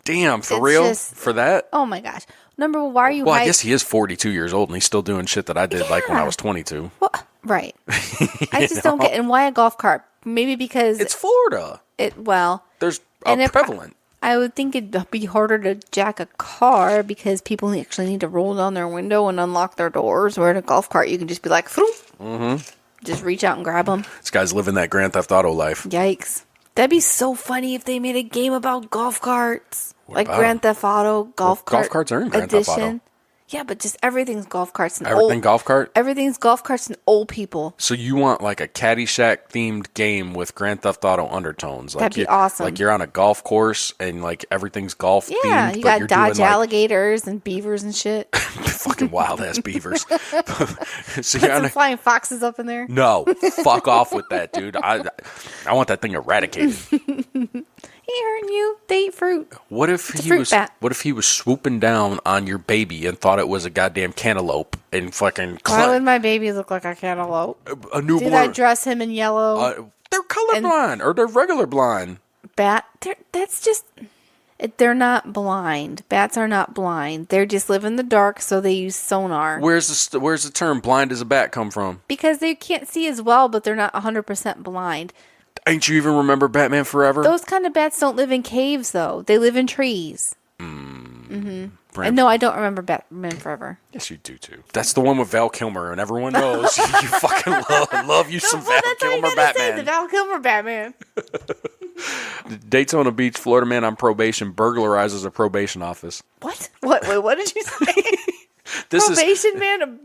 Damn, for real? For that? Oh my gosh. Number one, why are you Well, I guess he is 42 years old and he's still doing shit that I did like when I was 22. Well, right. I just don't get, and why a golf cart? Maybe because it's Florida. There's prevalent. I would think it'd be harder to jack a car because people actually need to roll down their window and unlock their doors. Where in a golf cart, you can just be like, just reach out and grab them. This guy's living that Grand Theft Auto life. Yikes. That'd be so funny if they made a game about golf carts. Like Grand Theft Auto, golf carts are in Grand Theft Auto. Yeah, but just everything's golf carts. And golf cart? Everything's golf carts and old people. So you want like a Caddyshack themed game with Grand Theft Auto undertones. That'd be awesome. Like you're on a golf course and like everything's golf themed. Yeah, you got Dodge alligators and beavers and shit. Fucking wild ass beavers. So Put some flying foxes up in there. No, fuck off with that, dude. I want that thing eradicated. He hurting you. They eat fruit. What if he was swooping down on your baby and thought it was a goddamn cantaloupe and fucking? Why would my baby look like a cantaloupe? A newborn. Did I dress him in yellow? They're colorblind or they're regular blind. They're not blind. Bats are not blind. They just live in the dark, so they use sonar. Where's the term blind as a bat come from? Because they can't see as well, but they're not 100% blind. Ain't you even remember Batman Forever? Those kind of bats don't live in caves, though. They live in trees. And no, I don't remember Batman Forever. Yes, you do, too. That's the one with Val Kilmer, and everyone knows you fucking love you some Val Kilmer Batman. The Val Kilmer Batman. Daytona Beach, Florida man on probation burglarizes a probation office. What? What did you say? Probation man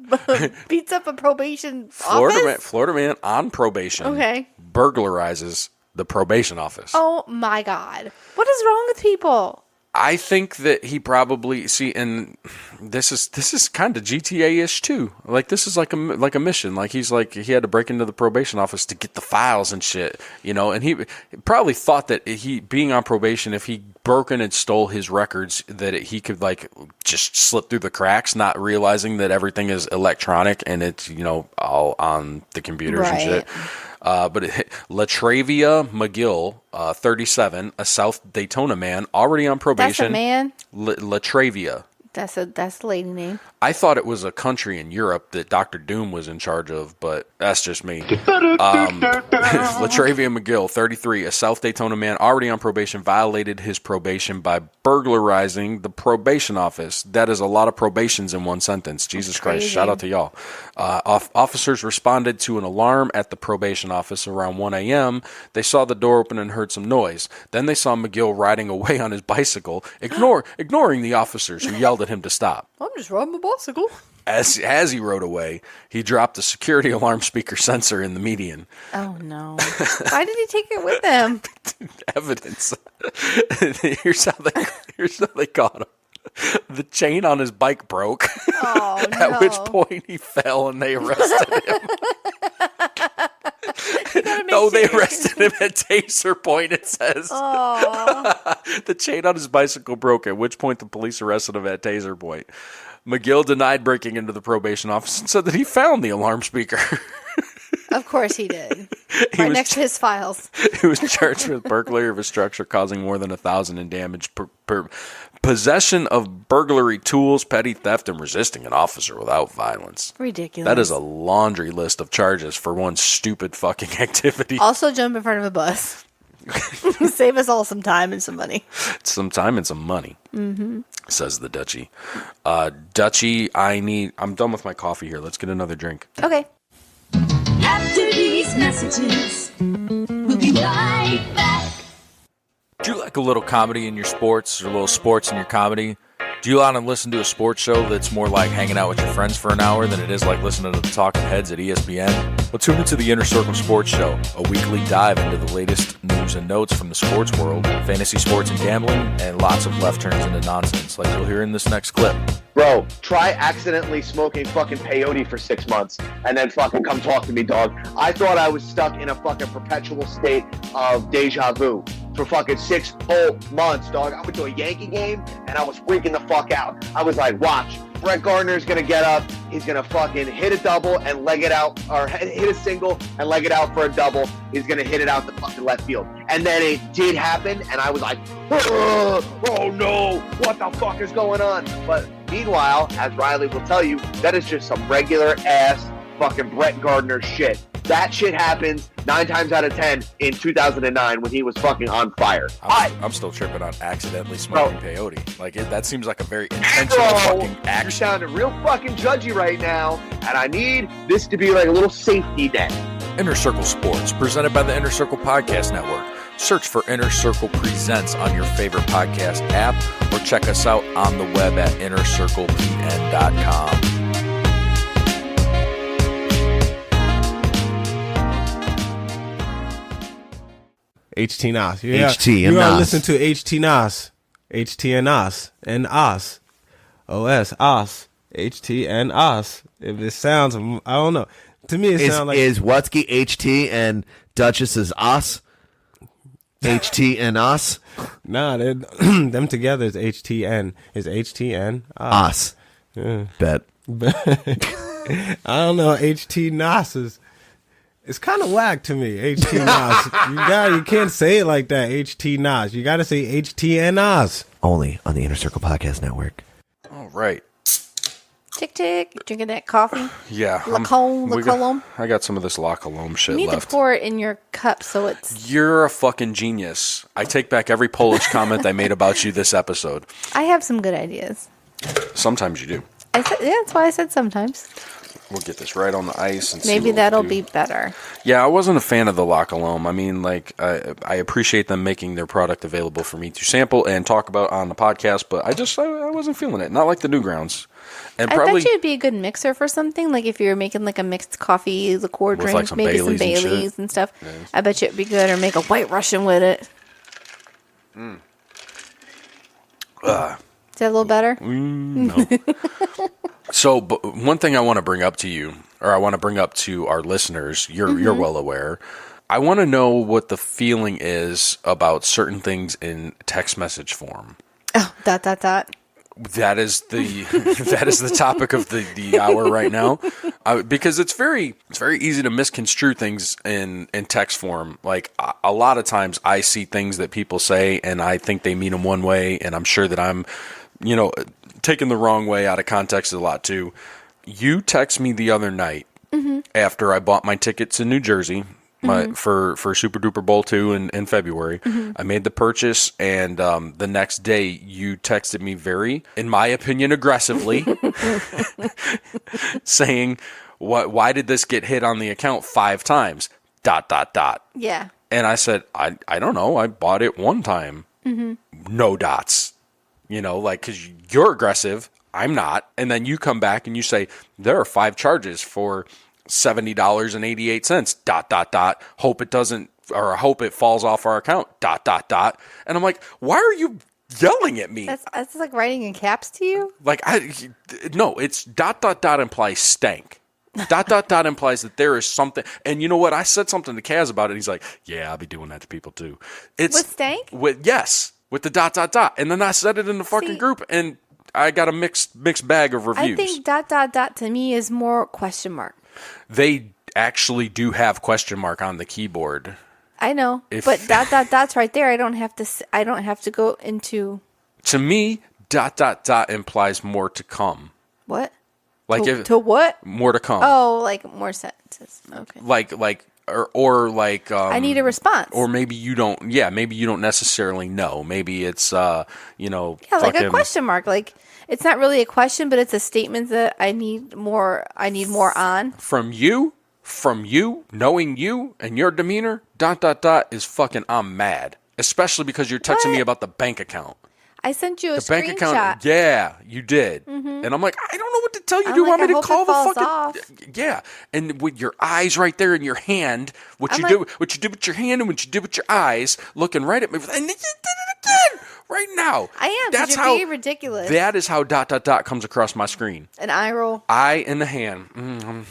beats up a probation office? Florida man on probation. Okay. Burglarizes the probation office. Oh my God. What is wrong with people? I think that he probably and this is kind of GTA-ish too. Like this is like a mission. Like he had to break into the probation office to get the files and shit, and he probably thought that he being on probation, if he broke in and stole his records, that he could like just slip through the cracks, not realizing that everything is electronic and it's all on the computers and shit. But Latravia McGill, 37, a South Daytona man, already on probation. That's a man? Latravia. That's a lady name. I thought it was a country in Europe that Dr. Doom was in charge of, but that's just me. Latravia McGill, 33, a South Daytona man already on probation, violated his probation by burglarizing the probation office. That is a lot of probations in one sentence. Jesus Christ, shout out to y'all. Officers responded to an alarm at the probation office around 1 a.m. They saw the door open and heard some noise. Then they saw McGill riding away on his bicycle, ignoring the officers who yelled at him to stop. I'm just riding my bicycle. As he rode away, he dropped the security alarm speaker sensor in the median. Oh, no. Why did he take it with him? Evidence. Here's how they caught him. The chain on his bike broke. Oh, no. At which point he fell and they arrested him. No, they arrested him at Taser Point, it says. Oh. The chain on his bicycle broke, at which point the police arrested him at Taser Point. McGill denied breaking into the probation office and said that he found the alarm speaker. Of course he did. Right next to his files. He was charged with burglary of a structure causing more than $1,000 in damage, possession of burglary tools, petty theft, and resisting an officer without violence. Ridiculous. That is a laundry list of charges for one stupid fucking activity. Also jump in front of a bus. Save us all some time and some money. Some time and some money, says the Dutchie. Dutchie, I'm done with my coffee here. Let's get another drink. Okay. After these messages, we'll be right back. Do you like a little comedy in your sports or a little sports in your comedy? Do you want to listen to a sports show that's more like hanging out with your friends for an hour than it is like listening to the talking heads at ESPN? Well, tune into the Inner Circle Sports Show, a weekly dive into the latest news news and notes from the sports world, fantasy sports and gambling, and lots of left turns into nonsense like you'll hear in this next clip. Bro, try accidentally smoking fucking peyote for 6 months and then fucking come talk to me, dog. I thought I was stuck in a fucking perpetual state of deja vu for fucking 6 whole months, dog. I went to a Yankee game and I was freaking the fuck out. I was like, watch, Brett Gardner's gonna get up, he's gonna fucking hit a double and leg it out, or hit a single and leg it out for a double. He's gonna hit it out the fucking left field. And then it did happen, and I was like, oh no, what the fuck is going on? But meanwhile, as Riley will tell you, that is just some regular ass fucking Brett Gardner shit. That shit happens 9 times out of 10 in 2009 when he was fucking on fire. I'm still tripping on accidentally smoking peyote. Like, that seems like a very intentional fucking action. You're sounding real fucking judgy right now, and I need this to be like a little safety net. Inner Circle Sports, presented by the Inner Circle Podcast Network. Search for Inner Circle Presents on your favorite podcast app, or check us out on the web at innercirclepn.com. HTNOS. HTNOS. You gotta listen to HTNOS. HTNOS. And OS. OS. OS. HTNOS. If it sounds, I don't know. To me, it sounds like... Is Watsky HT and Duchess is OS? HT and OS? Nah, them together is HTN. Is HTN OS. Yeah. Bet. I don't know. HTNOS is... It's kind of whack to me, HTNOS. You can't say it like that, HTNOS. You got to say HTNOS. Only on the Inner Circle Podcast Network. All right. Tick, tick. You drinking that coffee? Yeah. La Colombe. I got some of this La Colombe shit You need left. to pour it in your cup so it's... You're a fucking genius. I take back every Polish comment I made about you this episode. I have some good ideas. Sometimes you do. That's why I said sometimes. We'll get this right on the ice and maybe that'll be better. Yeah, I wasn't a fan of the La Colombe. I mean, like, I appreciate them making their product available for me to sample and talk about on the podcast, but I wasn't feeling it. Not like the New Grounds. And I probably, bet you it'd be a good mixer for something. Like if you're making like a mixed coffee liqueur drink, like some maybe Baileys some and Baileys shit. and stuff. Yeah. I bet you it'd be good. Or make a White Russian with it. Mm. Is that a little better? No. So, but one thing I want to bring up to you, or I want to bring up to our listeners, you're well aware. I want to know what the feeling is about certain things in text message form. Oh, ... That is the topic of the hour right now, because it's very easy to misconstrue things in text form. Like a lot of times, I see things that people say, and I think they mean them one way, and I'm sure that I'm, taken the wrong way out of context a lot too. You text me the other night after I bought my ticket to New Jersey. For Super Duper Bowl 2 in February. I made the purchase, and the next day you texted me very, in my opinion, aggressively, saying, why did this get hit on the account 5 times? ... Yeah. And I said, I don't know. I bought it 1 time. No dots. Because you're aggressive. I'm not. And then you come back and you say, there are 5 charges for $70.88. Hope it doesn't, or I hope it falls off our account. ... And I'm like, why are you yelling at me? That's like writing in caps to you? Like, no, it's ... implies stank. ... implies that there is something. And you know what? I said something to Kaz about it. He's like, yeah, I'll be doing that to people too. It's with stank? Yes, with the ... And then I said it in the fucking group, and I got a mixed bag of reviews. I think ... to me is more question mark. They actually do have question mark on the keyboard. I know, but ... that's right there. I don't have to go into. To me, ... implies more to come. What? Like to what? More to come. Oh, like more sentences. Okay. Or like. I need a response. Or maybe you don't. Yeah, maybe you don't necessarily know. Maybe it's Yeah, like a question mark. Like it's not really a question, but it's a statement that I need more on. From you, knowing you and your demeanor. ... is fucking. I'm mad, especially because you're texting me about the bank account. I sent you a the bank screenshot. account. Yeah, you did. And I'm like, I don't know what to tell you. Do you want me to call the fucking? Off. Yeah, and with your eyes right there in your hand, what you do with your hand and what you did with your eyes, looking right at me, and you did it again right now. I am. That's you're being ridiculous. That is how ... comes across my screen. An eye roll. Eye in the hand.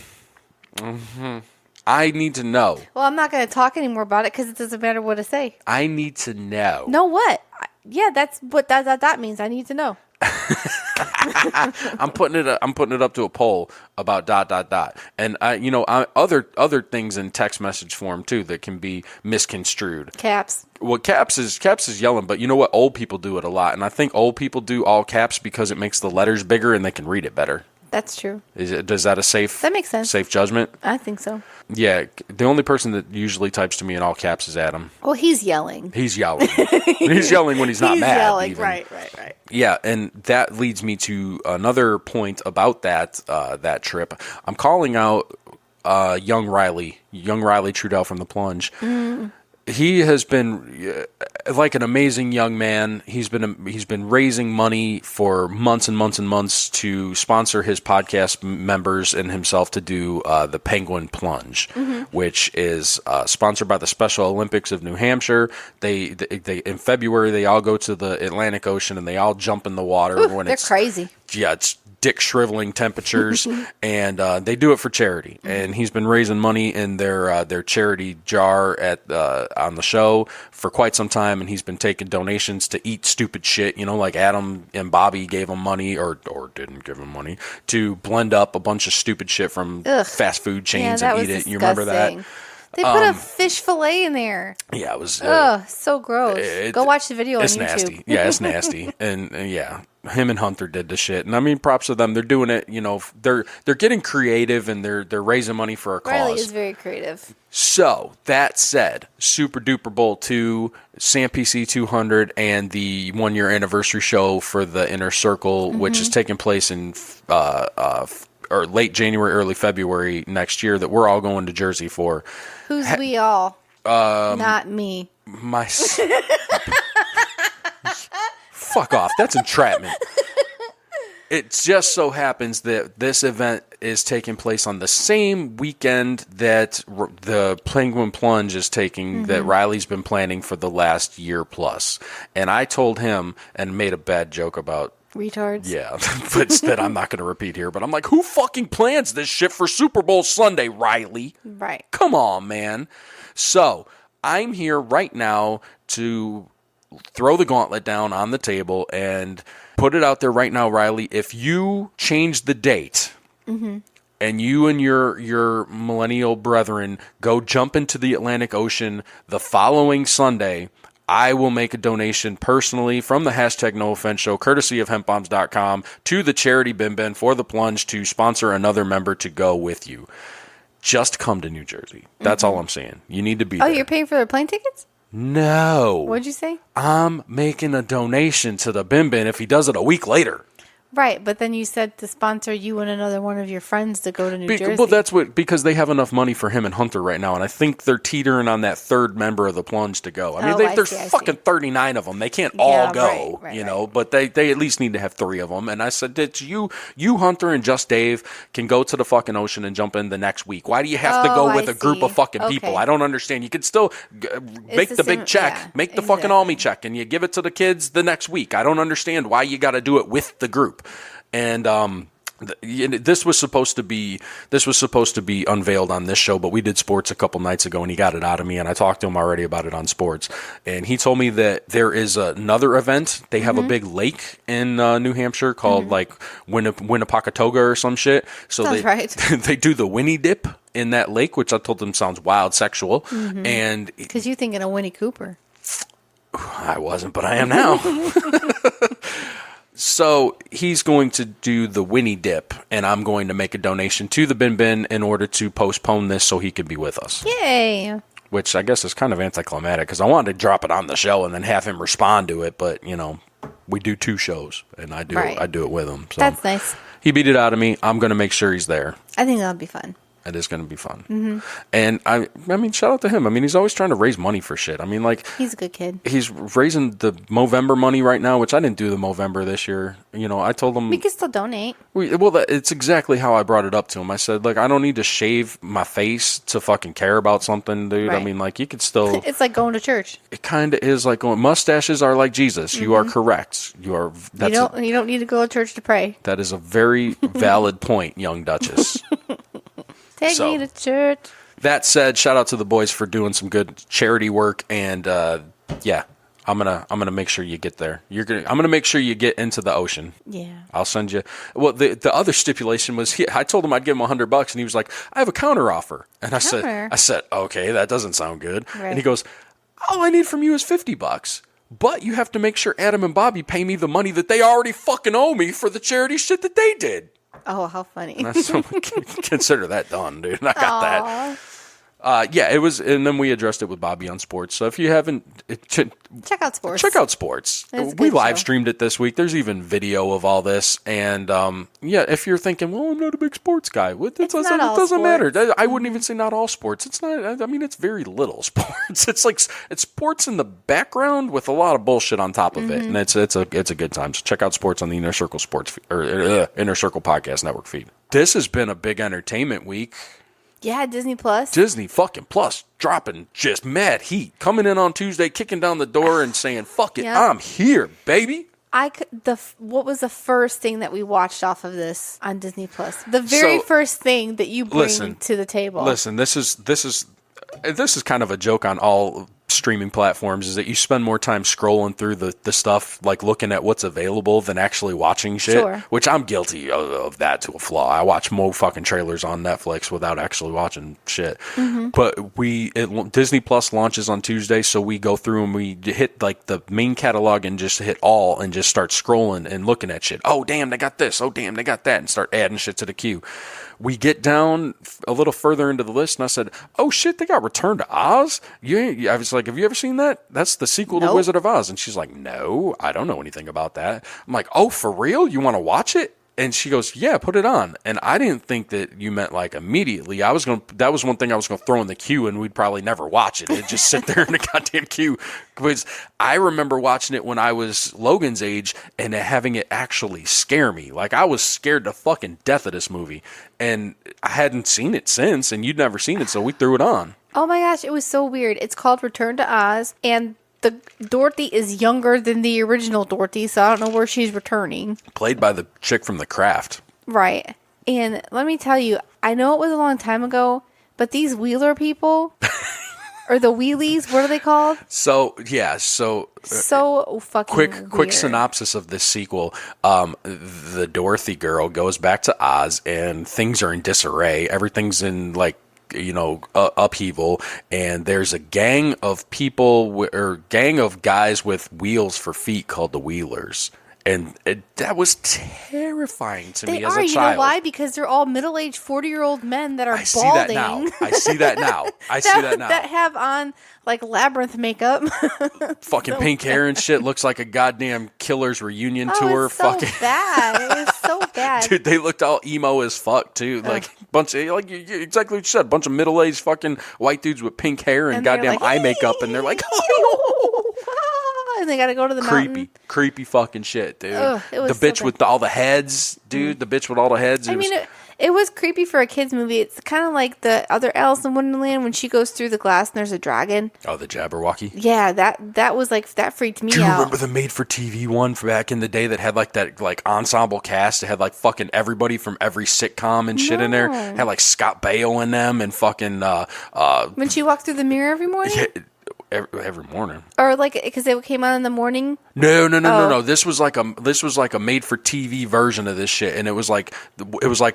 I need to know. Well, I'm not going to talk anymore about it because it doesn't matter what to say. I need to know. Know what? Yeah, that's what that means. I need to know. I'm putting it up to a poll about ... And other things in text message form too that can be misconstrued. Caps. Well, caps is yelling, but you know what? Old people do it a lot, and I think old people do all caps because it makes the letters bigger and they can read it better. That's true. Does that a safe? That makes sense. Safe judgment. I think so. Yeah, the only person that usually types to me in all caps is Adam. Well, he's yelling. He's yelling. He's yelling when he's not mad. He's yelling. Even. Right. Yeah, and that leads me to another point about that trip. I'm calling out young Riley Trudell from the Plunge. He has been like an amazing young man. He's been raising money for months and months and months to sponsor his podcast members and himself to do the Penguin Plunge, which is sponsored by the Special Olympics of New Hampshire. They in February they all go to the Atlantic Ocean and they all jump in the water when they're crazy. Yeah, it's dick shriveling temperatures, and they do it for charity. And he's been raising money in their charity jar on the show for quite some time, and he's been taking donations to eat stupid shit, like Adam and Bobby gave him money or didn't give him money to blend up a bunch of stupid shit from fast food chains and eat it. You remember that? They put a fish fillet in there. Yeah, it was so gross. Go watch the video on YouTube. Nasty. Yeah, it's nasty. And yeah, him and Hunter did the shit. And I mean, props to them. They're doing it, they're getting creative and they're raising money for a cause. Riley is very creative. So, that said, Super Duper Bowl 2, Sam PC 200, and the 1-year anniversary show for the Inner Circle, which is taking place in or late January, early February next year that we're all going to Jersey for. Who's we all? Not me. Fuck off. That's entrapment. It just so happens that this event is taking place on the same weekend that the Penguin Plunge is taking, that Riley's been planning for the last year plus. And I told him and made a bad joke about retards. Yeah, but that I'm not going to repeat here. But I'm like, who fucking plans this shit for Super Bowl Sunday, Riley? Right. Come on, man. So I'm here right now to throw the gauntlet down on the table and put it out there right now, Riley. If you change the date and you and your millennial brethren go jump into the Atlantic Ocean the following Sunday, I will make a donation personally from the #NoOffense show, courtesy of hempbombs.com, to the charity Bin Bin for the Plunge to sponsor another member to go with you. Just come to New Jersey. That's all I'm saying. You need to be there. Oh, you're paying for the plane tickets? No. What'd you say? I'm making a donation to the Bin Bin if he does it a week later. Right, but then you said to sponsor you and another one of your friends to go to New Jersey. Well, that's because they have enough money for him and Hunter right now, and I think they're teetering on that third member of the Plunge to go. I mean, there's fucking 39 of them. They can't all go, right. But they at least need to have 3 of them. And I said that you, Hunter, and Just Dave can go to the fucking ocean and jump in the next week. Why do you have to go with a group of fucking people? I don't understand. You could still make the big check, make the fucking Almy check, and you give it to the kids the next week. I don't understand why you got to do it with the group. And this was supposed to be unveiled on this show, but we did sports a couple nights ago, and he got it out of me, and I talked to him already about it on sports. And he told me that there is another event. They have a big lake in New Hampshire called like Winnepackatoga or some shit. So they do the Winnie dip in that lake, which I told them sounds wild, sexual. And because you're thinking of Winnie Cooper. I wasn't, but I am now. So he's going to do the Winnie dip, and I'm going to make a donation to the Bin Bin in order to postpone this so he can be with us. Yay! Which I guess is kind of anticlimactic because I wanted to drop it on the show and then have him respond to it, but we do 2 shows, and I do it with him. So that's nice. He beat it out of me. I'm going to make sure he's there. I think that'll be fun. It is going to be fun. And I mean, shout out to him. I mean, he's always trying to raise money for shit. I mean, like, He's a good kid. he's raising the Movember money right now, which I didn't do the Movember this year. You know, I told him We can still donate. it's exactly how I brought it up to him. I said, like, I don't need to shave my face to fucking care about something, dude. I Right. mean, like, you could still. It's like going to church. It kind of is like going. Mustaches are like Jesus. You are correct. You are. You don't need to go to church to pray. That is a very valid point, young Duchess. Take me to church. That said, shout out to the boys for doing some good charity work, and yeah, I'm gonna make sure you get there. I'm gonna make sure you get into the ocean. Yeah. I'll send you. Well, the other stipulation was I told him I'd give him $100, and he was like, I have a counter offer, and I said, okay, that doesn't sound good. Right. And he goes, all I need from you is $50. But you have to make sure Adam and Bobby pay me the money that they already fucking owe me for the charity shit that they did. Oh, how funny. And I said, consider that done, dude. I got that. Yeah, it was, and then we addressed it with Bobby on sports. So if you haven't, Check out sports. check out sports. It's a We good live show. streamed it this week. There's even video of all this. And yeah, if you're thinking, well, I'm not a big sports guy, it doesn't matter. I wouldn't even say not all sports. It's not. I mean, it's very little sports. It's like it's sports in the background with a lot of bullshit on top of it, and it's a good time. So check out sports on the Inner Circle Inner Circle Podcast Network feed. This has been a big entertainment week. Yeah, Disney Plus. Disney fucking Plus dropping just mad heat. Coming in on Tuesday, kicking down the door and saying, fuck it, Yep. I'm here, baby. What was the first thing that we watched off of this on Disney Plus? The very first thing that you bring to the table. Listen, this is kind of a joke on all streaming platforms, is that you spend more time scrolling through the stuff, like looking at what's available, than actually watching shit. Sure. Which I'm guilty of that to a flaw. I watch more fucking trailers on Netflix without actually watching shit. But Disney Plus launches on Tuesday, so we go through and we hit like the main catalog and just hit all and just start scrolling and looking at shit. Oh damn, they got this. Oh damn, they got that, and start adding shit to the queue. We get down a little further into the list, and I said, "Oh shit, they got Return to Oz." I was like, "Have you ever seen that? That's the sequel to Wizard of Oz." And she's like, "No, I don't know anything about that." I'm like, "Oh, for real? You want to watch it?" And she goes, "Yeah, put it on." And I didn't think that you meant like immediately. That was one thing I was going to throw in the queue, and we'd probably never watch it. It'd just sit there in the goddamn queue. Because I remember watching it when I was Logan's age and having it actually scare me. Like, I was scared to fucking death of this movie. And I hadn't seen it since, and you'd never seen it, so we threw it on. Oh my gosh, it was so weird. It's called Return to Oz, and the Dorothy is younger than the original Dorothy, so I don't know where she's returning. Played by the chick from The Craft. Right. And let me tell you, I know it was a long time ago, but these Wheeler people, or the Wheelies, what are they called? So, yeah, so fucking quick weird. synopsis of this sequel. The Dorothy girl goes back to Oz, and things are in disarray. Everything's in, like, upheaval, and there's a gang of people or gang of guys with wheels for feet called the Wheelers, and that was terrifying to me as a child. You know why? Because they're all middle-aged 40-year-old men that are I see balding. I see that now. That have on like labyrinth makeup, fucking pink hair and shit. Looks like a goddamn Killers reunion tour. It's so fucking bad. It was so bad. Dude, they looked all emo as fuck too. Like bunch of exactly what you said. Bunch of middle-aged fucking white dudes with pink hair and goddamn eye makeup, and they're like, and they got to go to the mountain. Creepy fucking shit, dude. Ugh, it was the bitch so with all the heads, dude. The bitch with all the heads. It was creepy for a kid's movie. It's kind of like the other Alice in Wonderland when she goes through the glass and there's a dragon. Oh, the Jabberwocky. Yeah, that was like, that freaked me out. Do you remember the made-for-TV one from back in the day that had like that like ensemble cast? It had like fucking everybody from every sitcom and shit in there. It had like Scott Baio in them and fucking when she walked through the mirror every morning. Yeah, every morning, or like because they came out in the morning. No. This was like a made for TV version of this shit, and it was like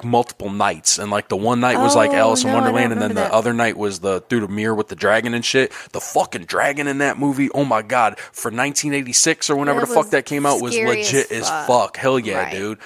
multiple nights, and like the one night was like Alice in Wonderland, and then the other night was the through the mirror with the dragon and shit. The fucking dragon in that movie, oh my god, for 1986 or whenever the fuck that came out was legit as fuck. Hell yeah, right. Dude.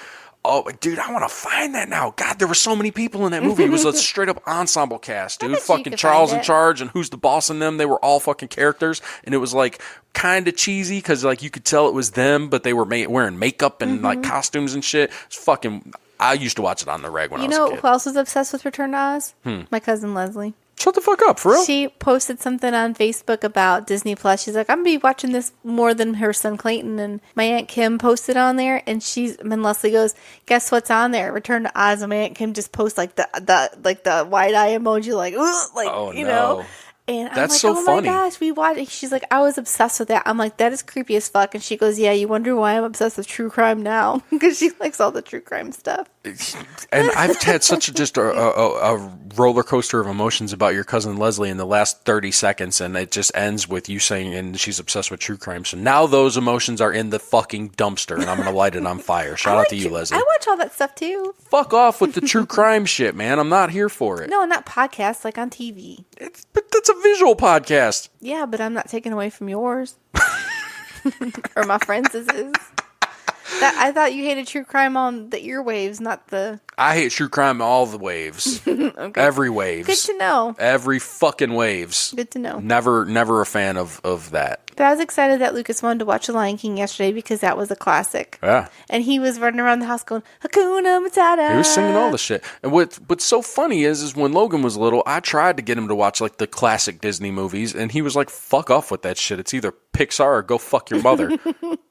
Oh, dude, I want to find that now. God, there were so many people in that movie. It was a straight up ensemble cast, dude. Fucking Charles in Charge and Who's the Boss in Them. They were all fucking characters. And it was like kind of cheesy because like you could tell it was them, but they were wearing makeup and like costumes and shit. It's fucking, I used to watch it on the reg when I You was a know kid. who else was obsessed with Return to Oz? My cousin Leslie. Shut the fuck up, for real? She posted something on Facebook about Disney Plus. She's like, I'm gonna be watching this more than her son Clayton. And my Aunt Kim posted on there, and Leslie goes, "Guess what's on there? Return to Oz." And my Aunt Kim just posts like the wide eye emoji, like, ugh, like Oh, you no. know. And I'm That's like, so oh funny. my gosh, we watched. She's like, I was obsessed with that. I'm like, that is creepy as fuck. And she goes, yeah, you wonder why I'm obsessed with true crime now, because she likes all the true crime stuff. And I've had such a roller coaster of emotions about your cousin Leslie in the last 30 seconds, and it just ends with you saying, and she's obsessed with true crime. So now those emotions are in the fucking dumpster, and I'm going to light it on fire. Shout out to you, Leslie. I watch all that stuff too. Fuck off with the true crime shit, man. I'm not here for it. No, not podcasts, like on TV. But that's a visual podcast. Yeah, but I'm not taking away from yours. Or my friends' is. I thought you hated true crime on the earwaves, not the... I hate true crime all the waves. Okay. Every waves. Good to know. Every fucking waves. Good to know. Never a fan of that. But I was excited that Lucas wanted to watch The Lion King yesterday because that was a classic. Yeah. And he was running around the house going, Hakuna Matata. He was singing all the shit. And what's so funny is when Logan was little, I tried to get him to watch like the classic Disney movies, and he was like, fuck off with that shit. It's either Pixar or go fuck your mother.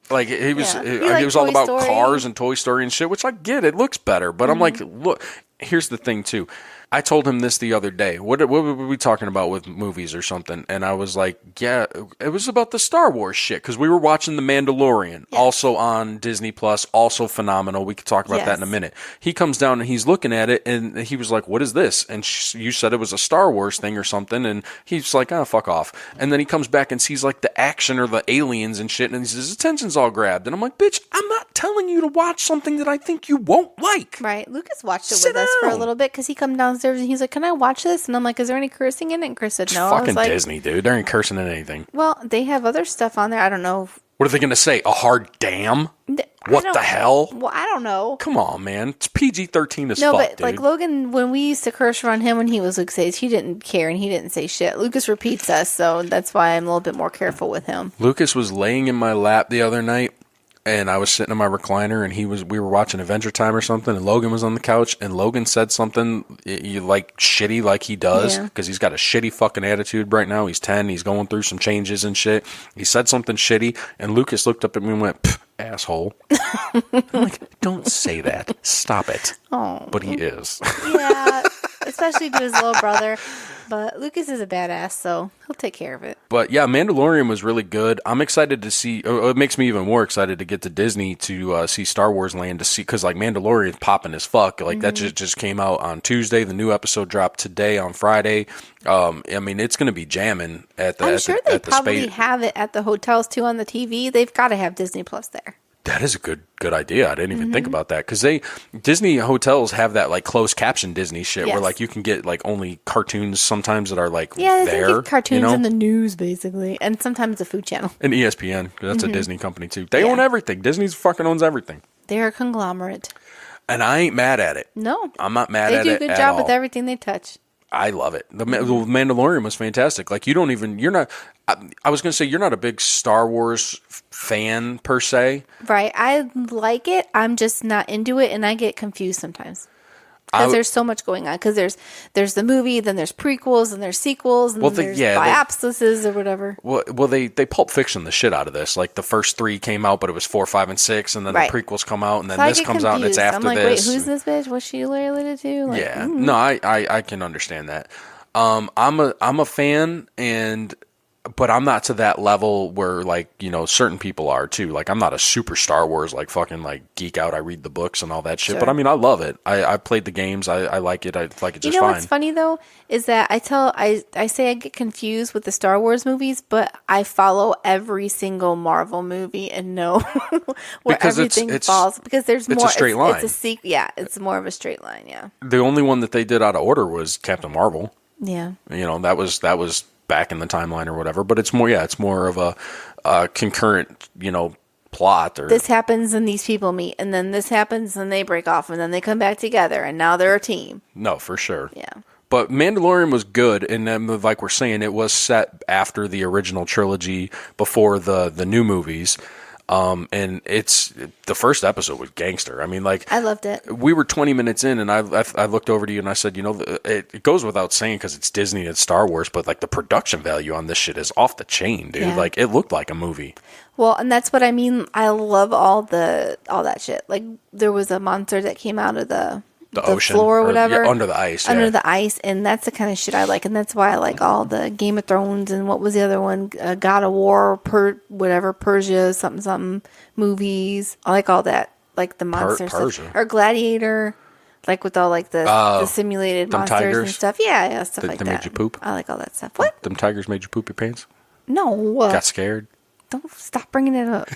Like he was he was all Toy about Story. cars and Toy Story and shit, which I get. It looks better. But I'm like, look, here's the thing too. I told him this the other day. What were we talking about with movies or something? And I was like, yeah, it was about the Star Wars shit, because we were watching The Mandalorian, also on Disney Plus, also phenomenal. We could talk about that in a minute. He comes down and he's looking at it, and he was like, what is this? And you said it was a Star Wars thing or something, and he's like, oh, fuck off. And then he comes back and sees like the action or the aliens and shit, and his attention's all grabbed. And I'm like, bitch, I'm not telling you to watch something that I think you won't like. Right. Lucas watched it with us for a little bit because he come downstairs and he's like, can I watch this? And I'm like, is there any cursing in it? And Chris said no. Fucking I was like, Disney, dude. There ain't cursing in anything. well, they have other stuff on there. I don't know. What are they going to say? A hard damn? What the hell? Well, I don't know. Come on, man. It's PG-13 as No, fuck, but dude. like Logan, when we used to curse around him when he was Lucas' age, he didn't care and he didn't say shit. Lucas repeats us, so that's why I'm a little bit more careful with him. Lucas was laying in my lap the other night, and I was sitting in my recliner, and we were watching Adventure Time or something, and Logan was on the couch, and Logan said something like shitty like he does, because he's got a shitty fucking attitude right now. He's 10, he's going through some changes and shit. He said something shitty, and Lucas looked up at me and went, asshole. I'm like, don't say that. Stop it. Oh. But he is. Yeah, especially to his little brother. But Lucas is a badass, so he'll take care of it. But yeah, Mandalorian was really good. I'm excited to see. It makes me even more excited to get to Disney to see Star Wars Land, to see, because like Mandalorian's popping as fuck. Like that just came out on Tuesday. The new episode dropped today on Friday. I mean, it's going to be jamming at the. I'm at sure the, they at the probably space. have it at the hotels too on the TV. They've got to have Disney Plus there. That is a good idea. I didn't even think about that, because Disney hotels have that like closed caption Disney shit where like you can get like only cartoons sometimes that are like Yeah, they there. get cartoons you know? in the news basically, and sometimes the Food Channel. And ESPN, 'cause that's a Disney company too. They own everything. Disney's fucking owns everything. They're a conglomerate. And I ain't mad at it. No, I'm not mad they at do it a good at job all. with everything they touch. I love it. The Mandalorian was fantastic. Like you're not. I was gonna say you're not a big Star Wars fan per se. Right, I like it. I'm just not into it, and I get confused sometimes because there's so much going on. Because there's the movie, then there's prequels, and there's sequels, and then there's biopsises or whatever. Well, they Pulp Fiction the shit out of this. Like the first 3 came out, but it was 4, 5, and 6, and then the prequels come out, and then So this comes out, and it's after I'm like, this. wait, who's this bitch? What's she related to? Like, Yeah, no, I can understand that. I'm a fan, but I'm not to that level where like, you know, certain people are too. Like I'm not a super Star Wars like fucking like geek out. I read the books and all that shit. Sure. But I mean, I love it. I played the games. I like it. I like it just you know fine. what's funny though is that I say I get confused with the Star Wars movies, but I follow every single Marvel movie and know where Because everything falls, because there's more. A straight line. It's a yeah, it's more of a straight line. Yeah. The only one that they did out of order was Captain Marvel. Yeah. You know, that was back in the timeline or whatever. But it's more of a concurrent, you know, plot. Or this happens and these people meet, and then this happens and they break off, and then they come back together, and now they're a team. No, for sure. Yeah. But Mandalorian was good, and then, like we're saying, it was set after the original trilogy, before the new movies. And it's the first episode was gangster. I mean, like, I loved it. We were 20 minutes in, and I looked over to you and I said, you know, it goes without saying because it's Disney and it's Star Wars, but like the production value on this shit is off the chain, dude. Yeah. Like, it looked like a movie. Well, and that's what I mean. I love all that shit. Like, there was a monster that came out of the ocean floor or whatever. Yeah, under the ice. Under the ice, and that's the kind of shit I like, and that's why I like all the Game of Thrones and what was the other one? God of War, Persia, something movies. I like all that, like the monster stuff. Or Gladiator, like with all like the simulated monsters tigers? And stuff. Yeah, stuff like that. They made you poop? I like all that stuff. What? Them tigers made you poop your pants? No. Got scared? Don't stop bringing it up.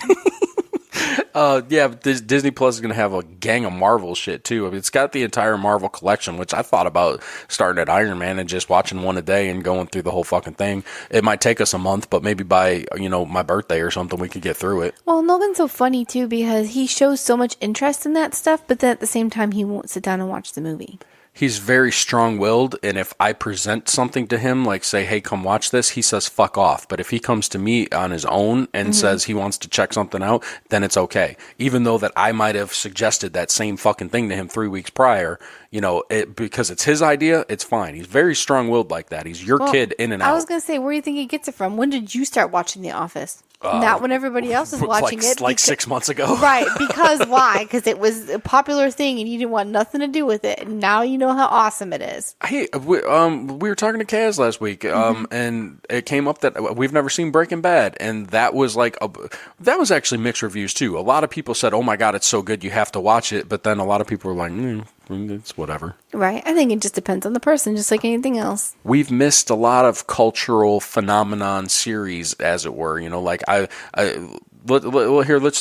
Yeah, Disney Plus is going to have a gang of Marvel shit too. I mean, it's got the entire Marvel collection, which I thought about starting at Iron Man and just watching one a day and going through the whole fucking thing. It might take us a month, but maybe by, you know, my birthday or something, we could get through it. Well, Logan's so funny too because he shows so much interest in that stuff, but then at the same time, he won't sit down and watch the movie. He's very strong-willed, and if I present something to him, like say, hey, come watch this, he says fuck off. But if he comes to me on his own and says he wants to check something out, then it's okay. Even though that I might have suggested that same fucking thing to him 3 weeks prior, you know, because it's his idea, it's fine. He's very strong-willed like that. He's your kid in and out. I was going to say, where do you think he gets it from? When did you start watching The Office? Not when everybody else is watching it. Like 6 months ago. Right, because why? Because it was a popular thing and you didn't want nothing to do with it. And now you know how awesome it is. Hey, we were talking to Kaz last week, and it came up that we've never seen Breaking Bad. And that was that was actually mixed reviews too. A lot of people said, oh my God, it's so good, you have to watch it. But then a lot of people were like, it's whatever. Right. I think it just depends on the person, just like anything else. We've missed a lot of cultural phenomenon series, as it were. You know, like let's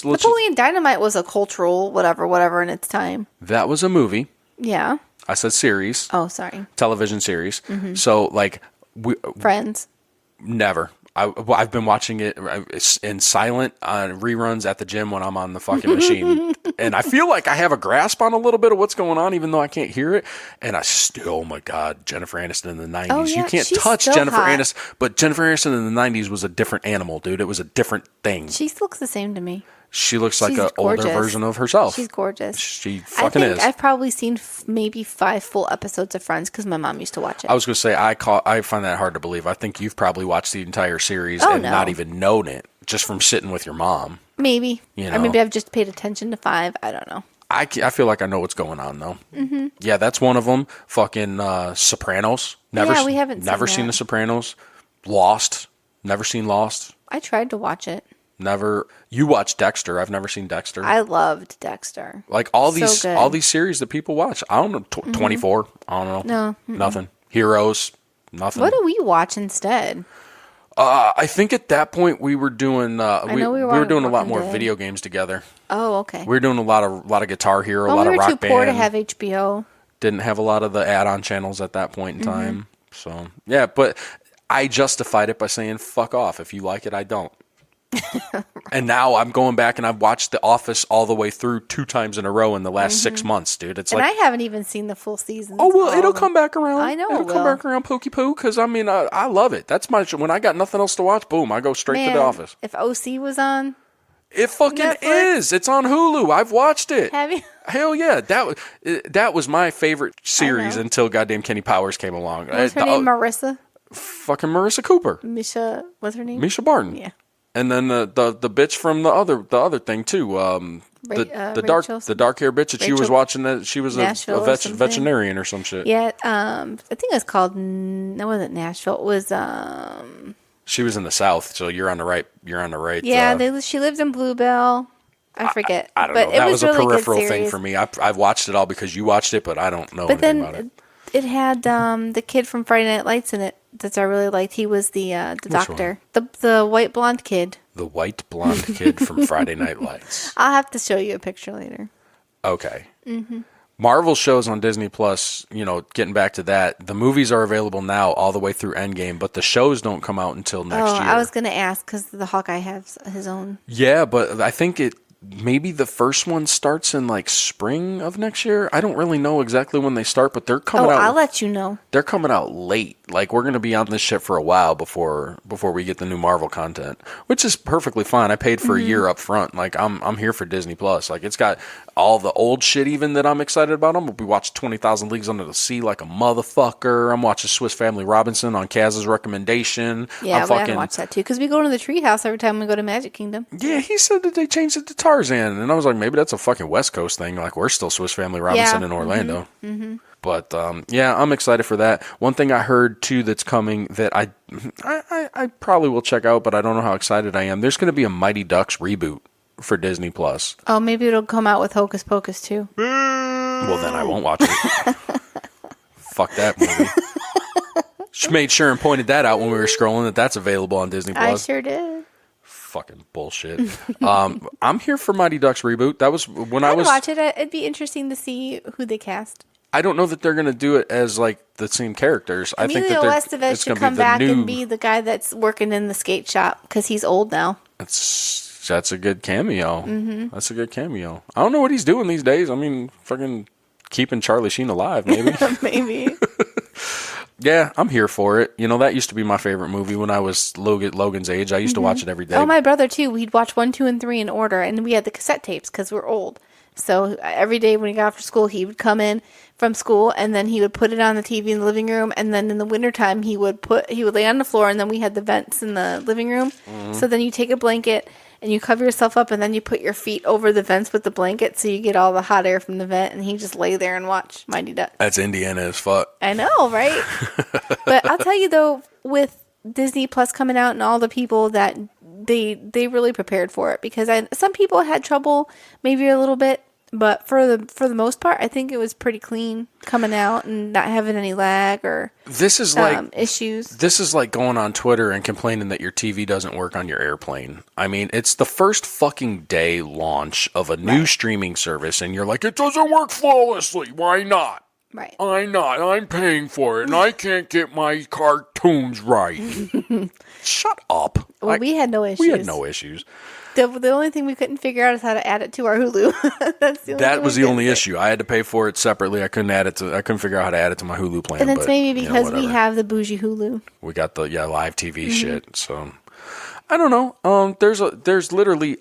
Napoleon Dynamite was a cultural whatever in its time. That was a movie. Yeah. I said series. Oh, sorry. Television series. So like Friends. Never. I've been watching it in silent on reruns at the gym when I'm on the fucking machine. And I feel like I have a grasp on a little bit of what's going on, even though I can't hear it. And I still, oh my God, Jennifer Aniston in the 90s. Oh, yeah, you can't touch Jennifer Aniston. But Jennifer Aniston in the 90s was a different animal, dude. It was a different thing. She looks the same to me. She looks like an older version of herself. She's gorgeous. She fucking is. I've probably seen maybe 5 full episodes of Friends because my mom used to watch it. I was going to say, I find that hard to believe. I think you've probably watched the entire series not even known it, just from sitting with your mom. Maybe. You know? Or maybe I've just paid attention to 5. I don't know. I feel like I know what's going on, though. Mm-hmm. Yeah, that's one of them. Fucking Sopranos. We haven't seen The Sopranos. Lost. Never seen Lost. I tried to watch it. Never. You watched Dexter. I've never seen Dexter. I loved Dexter. Like all these series that people watch. I don't know. 24. I don't know. No. Nothing. Heroes. Nothing. What do we watch instead? I think at that point we were doing. We were doing a lot more Dead. Video games together. Oh, okay. We were doing a lot of Guitar Hero, a lot of Rock Band. We were too poor to have HBO. Didn't have a lot of the add-on channels at that point in time. So yeah, but I justified it by saying "fuck off." If you like it, I don't. And now I'm going back and I've watched The Office all the way through 2 times in a row in the last 6 months, dude. It's I haven't even seen the full season. Oh well, it'll come back around. I know it'll come back around, pokey poo. Because I mean, I love it. That's my when I got nothing else to watch. Boom, I go straight to The Office. If OC was on, it fucking Netflix? is. It's on Hulu. I've watched it. Have you? Hell yeah, that was my favorite series until goddamn Kenny Powers came along. What's her name? Marissa. Fucking Marissa Cooper. Misha. What's her name? Misha Barton. Yeah. And then the bitch from the other thing too, the dark hair bitch that she was watching, that she was a veterinarian or some shit. Yeah, I think it was called. That wasn't Nashville. It was. She was in the South, so you're on the right. Yeah, she lived in Bluebell. I forget. I don't know. That was a really peripheral thing for me. I've watched it all because you watched it, but I don't know anything about it. It had the kid from Friday Night Lights in it that I really liked. He was the doctor, the white blonde kid. The white blonde kid from Friday Night Lights. I'll have to show you a picture later. Okay. Mm-hmm. Marvel shows on Disney Plus. You know, getting back to that, the movies are available now all the way through Endgame, but the shows don't come out until next year. I was going to ask because the Hawkeye has his own. Yeah, but I think maybe the first one starts in like spring of next year. I don't really know exactly when they start, but they're coming out. I'll let you know. They're coming out late. Like we're going to be on this shit for a while before we get the new Marvel content, which is perfectly fine. I paid for a year up front. Like I'm here for Disney Plus. Like it's got all the old shit even that I'm excited about. I'm going to be watching 20,000 Leagues Under the Sea like a motherfucker. I'm watching Swiss Family Robinson on Kaz's recommendation. Yeah, we gotta watch that too because we go to the treehouse every time we go to Magic Kingdom. Yeah, he said that they changed it to Tarzan, and I was like, maybe that's a fucking West Coast thing. Like we're still Swiss Family Robinson in Orlando. But yeah, I'm excited for that. One thing I heard too that's coming that I probably will check out, but I don't know how excited I am. There's going to be a Mighty Ducks reboot for Disney Plus. Oh, maybe it'll come out with Hocus Pocus too. Well, then I won't watch it. Fuck that movie. She made sure and pointed that out when we were scrolling that that's available on Disney Plus. I sure did. Fucking bullshit. I'm here for Mighty Ducks reboot. That was when I was watch it. It'd be interesting to see who they cast. I don't know that they're going to do it as like the same characters. I think that Emilio Estevez should come back and be the guy that's working in the skate shop because he's old now. That's a good cameo. That's a good cameo. I don't know what he's doing these days. I mean, fucking keeping Charlie Sheen alive, maybe. Maybe. Yeah, I'm here for it. You know, that used to be my favorite movie when I was Logan's age. I used to watch it every day. Oh, my brother too. We'd watch 1, 2, and 3 in order, and we had the cassette tapes because we're old. So every day when he got off school, he would come in from school, and then he would put it on the TV in the living room. And then in the wintertime, he would lay on the floor, and then we had the vents in the living room. So then you take a blanket and you cover yourself up, and then you put your feet over the vents with the blanket, so you get all the hot air from the vent. And he just lay there and watch Mighty Ducks. That's Indiana as fuck. I know, right? But I'll tell you though, with Disney Plus coming out and all the people that they really prepared for it, because some people had trouble maybe a little bit. But for the most part, I think it was pretty clean coming out and not having any lag or issues. This is like going on Twitter and complaining that your TV doesn't work on your airplane. I mean, it's the first fucking day launch of a new streaming service, and you're like, it doesn't work flawlessly. Why not? Right. Why not? I'm paying for it, and I can't get my cartoons right. Shut up. Well, we had no issues. We had no issues. The only thing we couldn't figure out is how to add it to our Hulu. That was the only issue. I had to pay for it separately. I couldn't figure out how to add it to my Hulu plan. And it's maybe because we have the bougie Hulu. We got the live TV shit. So I don't know. There's literally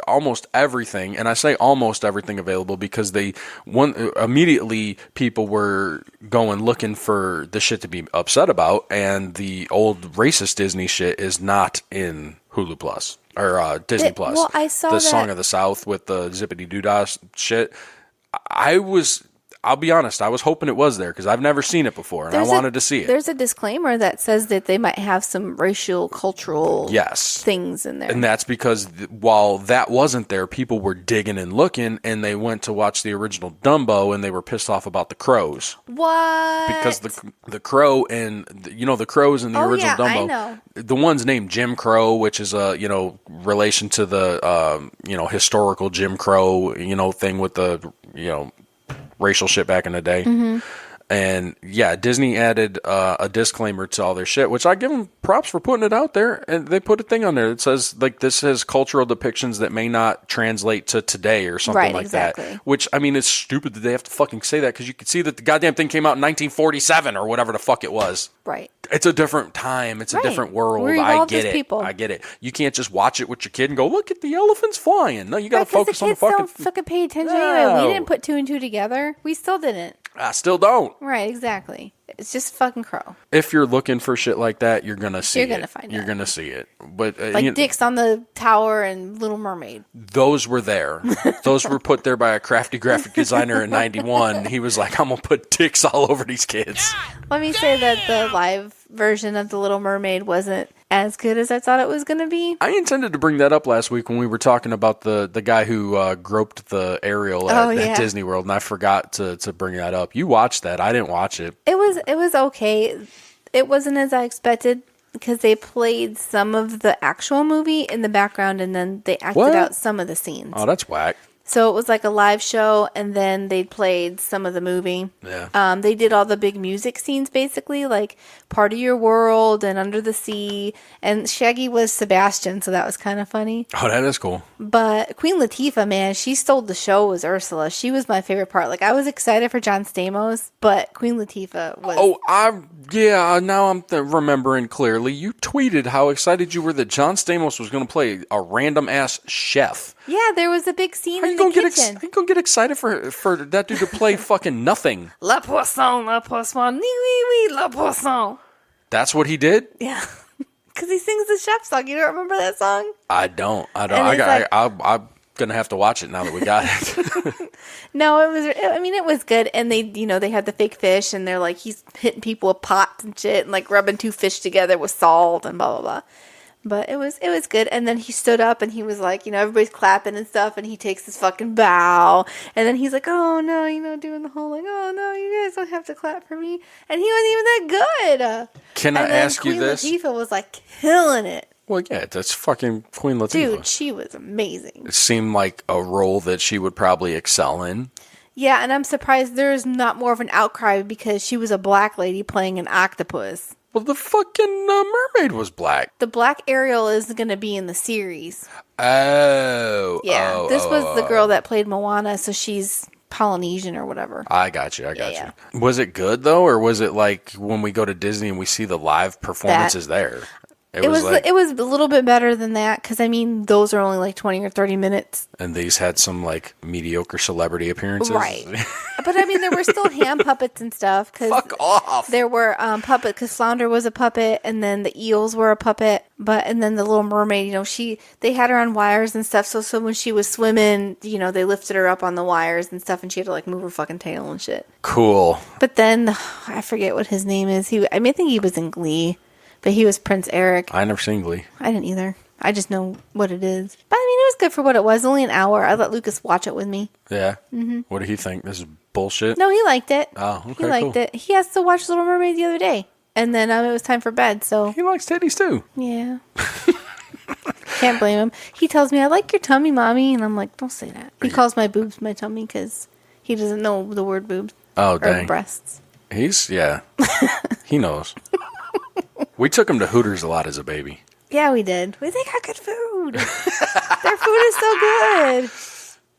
almost everything, and I say almost everything available because immediately people were going looking for the shit to be upset about, and the old racist Disney shit is not in Hulu Plus. Or Disney Plus. Well, I saw the Song of the South with the zippity doodah shit. I'll be honest, I was hoping it was there because I've never seen it before, and I wanted to see it. There's a disclaimer that says that they might have some racial, cultural things in there. And that's because while that wasn't there, people were digging and looking, and they went to watch the original Dumbo, and they were pissed off about the crows. What? Because the crow and the crows in the original Dumbo, I know. The one's named Jim Crow, which is a relation to the historical Jim Crow thing with the racial shit back in the day. And yeah, Disney added a disclaimer to all their shit, which I give them props for putting it out there. And they put a thing on there that says like this has cultural depictions that may not translate to today or something like that. Which I mean, it's stupid that they have to fucking say that because you can see that the goddamn thing came out in 1947 or whatever the fuck it was. Right. It's a different time. It's a different world. I get it. People. I get it. You can't just watch it with your kid and go, look at the elephants flying. No, you got to focus on the fucking. Don't fucking pay attention anyway. We didn't put 2 and 2 together. We still didn't. I still don't. Right, exactly. It's just fucking crow. If you're looking for shit like that, you're gonna see it. You're gonna find it. You're gonna see it. But like dicks on the tower and Little Mermaid. Those were there. Those were put there by a crafty graphic designer in '91. He was like, "I'm gonna put dicks all over these kids." Let me say that the live version of the Little Mermaid wasn't as good as I thought it was gonna be. I intended to bring that up last week when we were talking about the guy who groped the Ariel at Disney World, and I forgot to bring that up. You watched that? I didn't watch it. It was okay. It wasn't as I expected because they played some of the actual movie in the background and then they acted out some of the scenes. Oh, that's whack. So it was like a live show, and then they played some of the movie. Yeah. They did all the big music scenes, basically, like Part of Your World and Under the Sea. And Shaggy was Sebastian, so that was kind of funny. Oh, that is cool. But Queen Latifah, man, she stole the show as Ursula. She was my favorite part. Like, I was excited for John Stamos, but Queen Latifah was... Oh, now I'm remembering clearly. You tweeted how excited you were that John Stamos was going to play a random-ass chef. Yeah, there was a big scene in the kitchen. How you gonna get excited for that dude to play fucking nothing? La poisson, oui, oui, la poisson. That's what he did? Yeah. Because he sings the chef song. You don't remember that song? I don't. I'm gonna have to watch it now that we got it. No, it was good. And they had the fake fish, and they're like, he's hitting people with pots and shit, and like rubbing two fish together with salt and blah, blah, blah. But it was good. And then he stood up and he was like, everybody's clapping and stuff, and he takes his fucking bow. And then he's like, oh no, doing the whole like, oh no, you guys don't have to clap for me. And he wasn't even that good. Can I ask you this? Queen Latifah was like killing it. Well, yeah, that's fucking Queen Latifah. Dude, she was amazing. It seemed like a role that she would probably excel in. Yeah, and I'm surprised there's not more of an outcry because she was a black lady playing an octopus. Well, the fucking mermaid was black. The black Ariel is going to be in the series. Oh. Yeah, this was the girl that played Moana, so she's Polynesian or whatever. I got you. Was it good, though, or was it like when we go to Disney and we see the live performances there? It was a little bit better than that because, those are only like 20 or 30 minutes. And these had some like mediocre celebrity appearances. Right. But there were still hand puppets and stuff. Fuck off. There were puppets because Flounder was a puppet and then the eels were a puppet. And then the Little Mermaid, they had her on wires and stuff. So when she was swimming, they lifted her up on the wires and stuff and she had to like move her fucking tail and shit. Cool. But then I forget what his name is. I think he was in Glee. But he was Prince Eric. I never seen Glee. I didn't either. I just know what it is. But it was good for what it was. Only an hour. I let Lucas watch it with me. Yeah? Mm-hmm. What did he think? This is bullshit? No, he liked it. Oh, okay, he liked it. He has to watch Little Mermaid the other day. And then it was time for bed, so... He likes titties, too. Yeah. Can't blame him. He tells me, I like your tummy, Mommy. And I'm like, don't say that. He calls my boobs my tummy because he doesn't know the word boobs. Oh, dang. Or breasts. Yeah. He knows. We took him to Hooters a lot as a baby. Yeah, we did. They got good food. Their food is so good.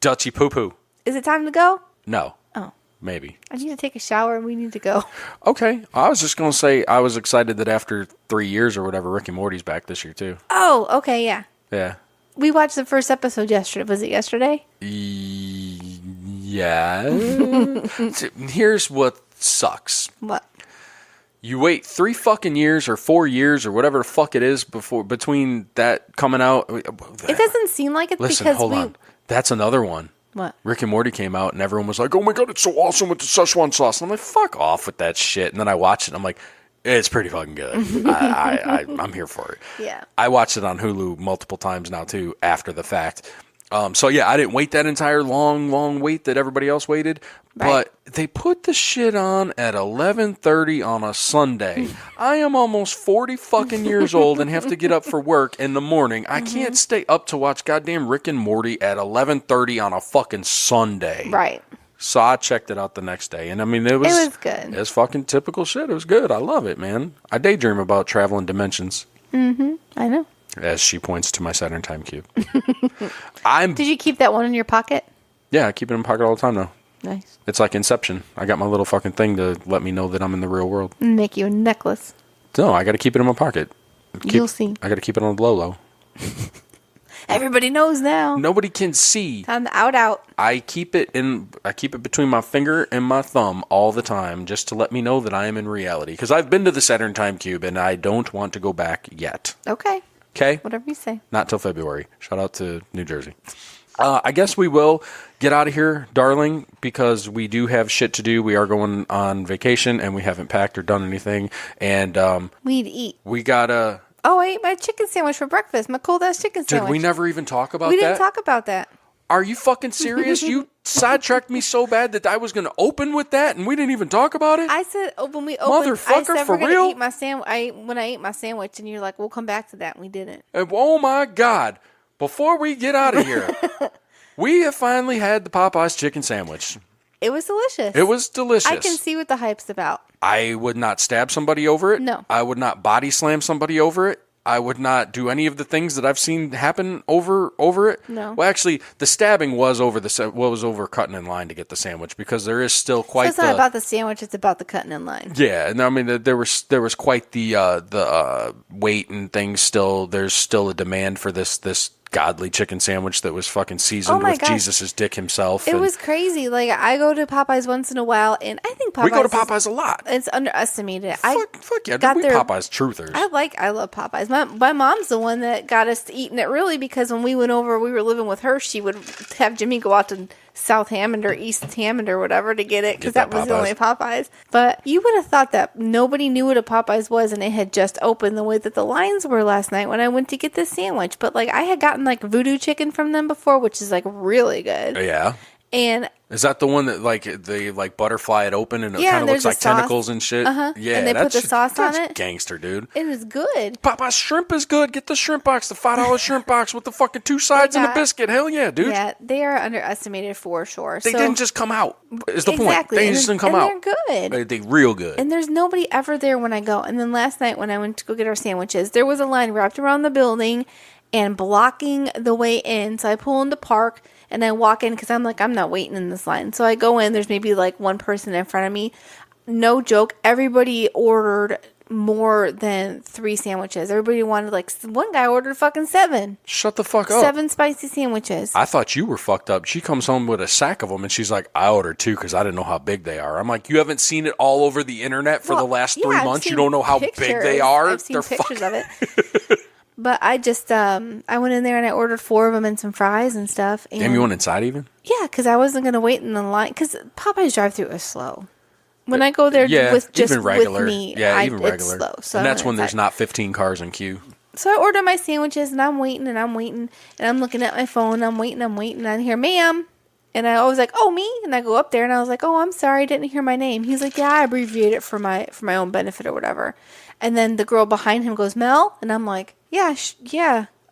Dutchy poo poo. Is it time to go? No. Oh. Maybe. I need to take a shower and we need to go. Okay. I was just going to say I was excited that after 3 years or whatever, Rick and Morty's back this year too. Oh, okay, yeah. Yeah. We watched the first episode yesterday. Was it yesterday? Yeah. Here's what sucks. What? You wait 3 fucking years or 4 years or whatever the fuck it is between that coming out. It doesn't seem like it. Listen, because hold on. That's another one. What? Rick and Morty came out and everyone was like, oh my God, it's so awesome with the Szechuan sauce. And I'm like, fuck off with that shit. And then I watched it and I'm like, it's pretty fucking good. I'm here for it. Yeah. I watched it on Hulu multiple times now too after the fact. So yeah, I didn't wait that entire long wait that everybody else waited. Right. But they put the shit on at 11:30 on a Sunday. I am almost 40 fucking years old and have to get up for work in the morning. I can't stay up to watch goddamn Rick and Morty at 11:30 on a fucking Sunday. Right. So I checked it out the next day, and it was good. It was fucking typical shit. It was good. I love it, man. I daydream about traveling dimensions. Mm-hmm. I know. As she points to my Saturn time cube. Did you keep that one in your pocket? Yeah, I keep it in my pocket all the time now. Nice. It's like Inception. I got my little fucking thing to let me know that I'm in the real world. Make you a necklace. No, I got to keep it in my pocket. You'll see. I got to keep it on the low. Everybody knows now. Nobody can see. Time to out. I keep it between my finger and my thumb all the time just to let me know that I am in reality. Because I've been to the Saturn time cube and I don't want to go back yet. Okay. Okay? Whatever you say. Not till February. Shout out to New Jersey. I guess we will get out of here, darling, because we do have shit to do. We are going on vacation, and we haven't packed or done anything. And we need to eat. We gotta. Oh, I ate my chicken sandwich for breakfast. My cold ass chicken sandwich. Did we never even talk about that? We didn't talk about that. Are you fucking serious? You sidetracked me so bad that I was going to open with that, and we didn't even talk about it. I said when we opened, motherfucker, I said for we're real. Gonna eat my sandwich. When I ate my sandwich, and you're like, "We'll come back to that," and we didn't. Oh my God! Before we get out of here, We have finally had the Popeyes chicken sandwich. It was delicious. It was delicious. I can see what the hype's about. I would not stab somebody over it. No. I would not body slam somebody over it. I would not do any of the things that I've seen happen over it. No. Well, actually, the stabbing was over cutting in line to get the sandwich, because there is still quite. So it's not about the sandwich; it's about the cutting in line. Yeah, and I mean there was quite the weight and things. Still, there's still a demand for this godly chicken sandwich that was fucking seasoned with Jesus' dick himself. It was crazy. Like, I go to Popeyes once in a while, and I think Popeyes... We go to Popeyes a lot. It's underestimated. Fuck yeah, we Popeyes truthers. I love Popeyes. My mom's the one that got us eating it, really, because when we went over, we were living with her, she would have Jimmy go out to South Hammond or East Hammond or whatever to get it, because that was the only Popeyes. But you would have thought that nobody knew what a Popeyes was, and it had just opened the way that the lines were last night when I went to get this sandwich. But like, I had gotten like voodoo chicken from them before, which is like really good. Yeah. And is that the one that like they like butterfly it open and it kind of looks like tentacles and shit? Yeah, and they put the sauce on it. Gangster, dude. It is good. Popeye's shrimp is good. Get the shrimp box, the $5 shrimp box with the fucking 2 sides and a biscuit. Hell yeah, dude. Yeah, they are underestimated for sure. They didn't just come out. Is the point? They just didn't come out. They're good. They real good. And there's nobody ever there when I go. And then last night when I went to go get our sandwiches, there was a line wrapped around the building and blocking the way in. So I pull into park and I walk in because I'm like, I'm not waiting in this line. So I go in. There's maybe like one person in front of me. No joke. Everybody ordered more than 3 sandwiches. Everybody wanted, like, one guy ordered fucking 7. Shut the fuck up. 7 spicy sandwiches. I thought you were fucked up. She comes home with a sack of them and she's like, I ordered 2 because I didn't know how big they are. I'm like, you haven't seen it all over the internet for the last 3 months? You don't know how big they are? I've seen pictures of it. But I just, I went in there and I ordered 4 of them and some fries and stuff. And damn, you went inside even? Yeah, because I wasn't going to wait in the line. Because Popeye's drive-thru is slow. When I go there with just even regular, with me, even regular. It's slow. So and that's when there's not 15 cars in queue. So I order my sandwiches and I'm waiting and I'm waiting. And I'm looking at my phone. I'm waiting. And I hear, ma'am. And I was like, oh, me? And I go up there and I was like, oh, I'm sorry. I didn't hear my name. He's like, yeah, I abbreviate it for my own benefit or whatever. And then the girl behind him goes, Mel? And I'm like, yeah,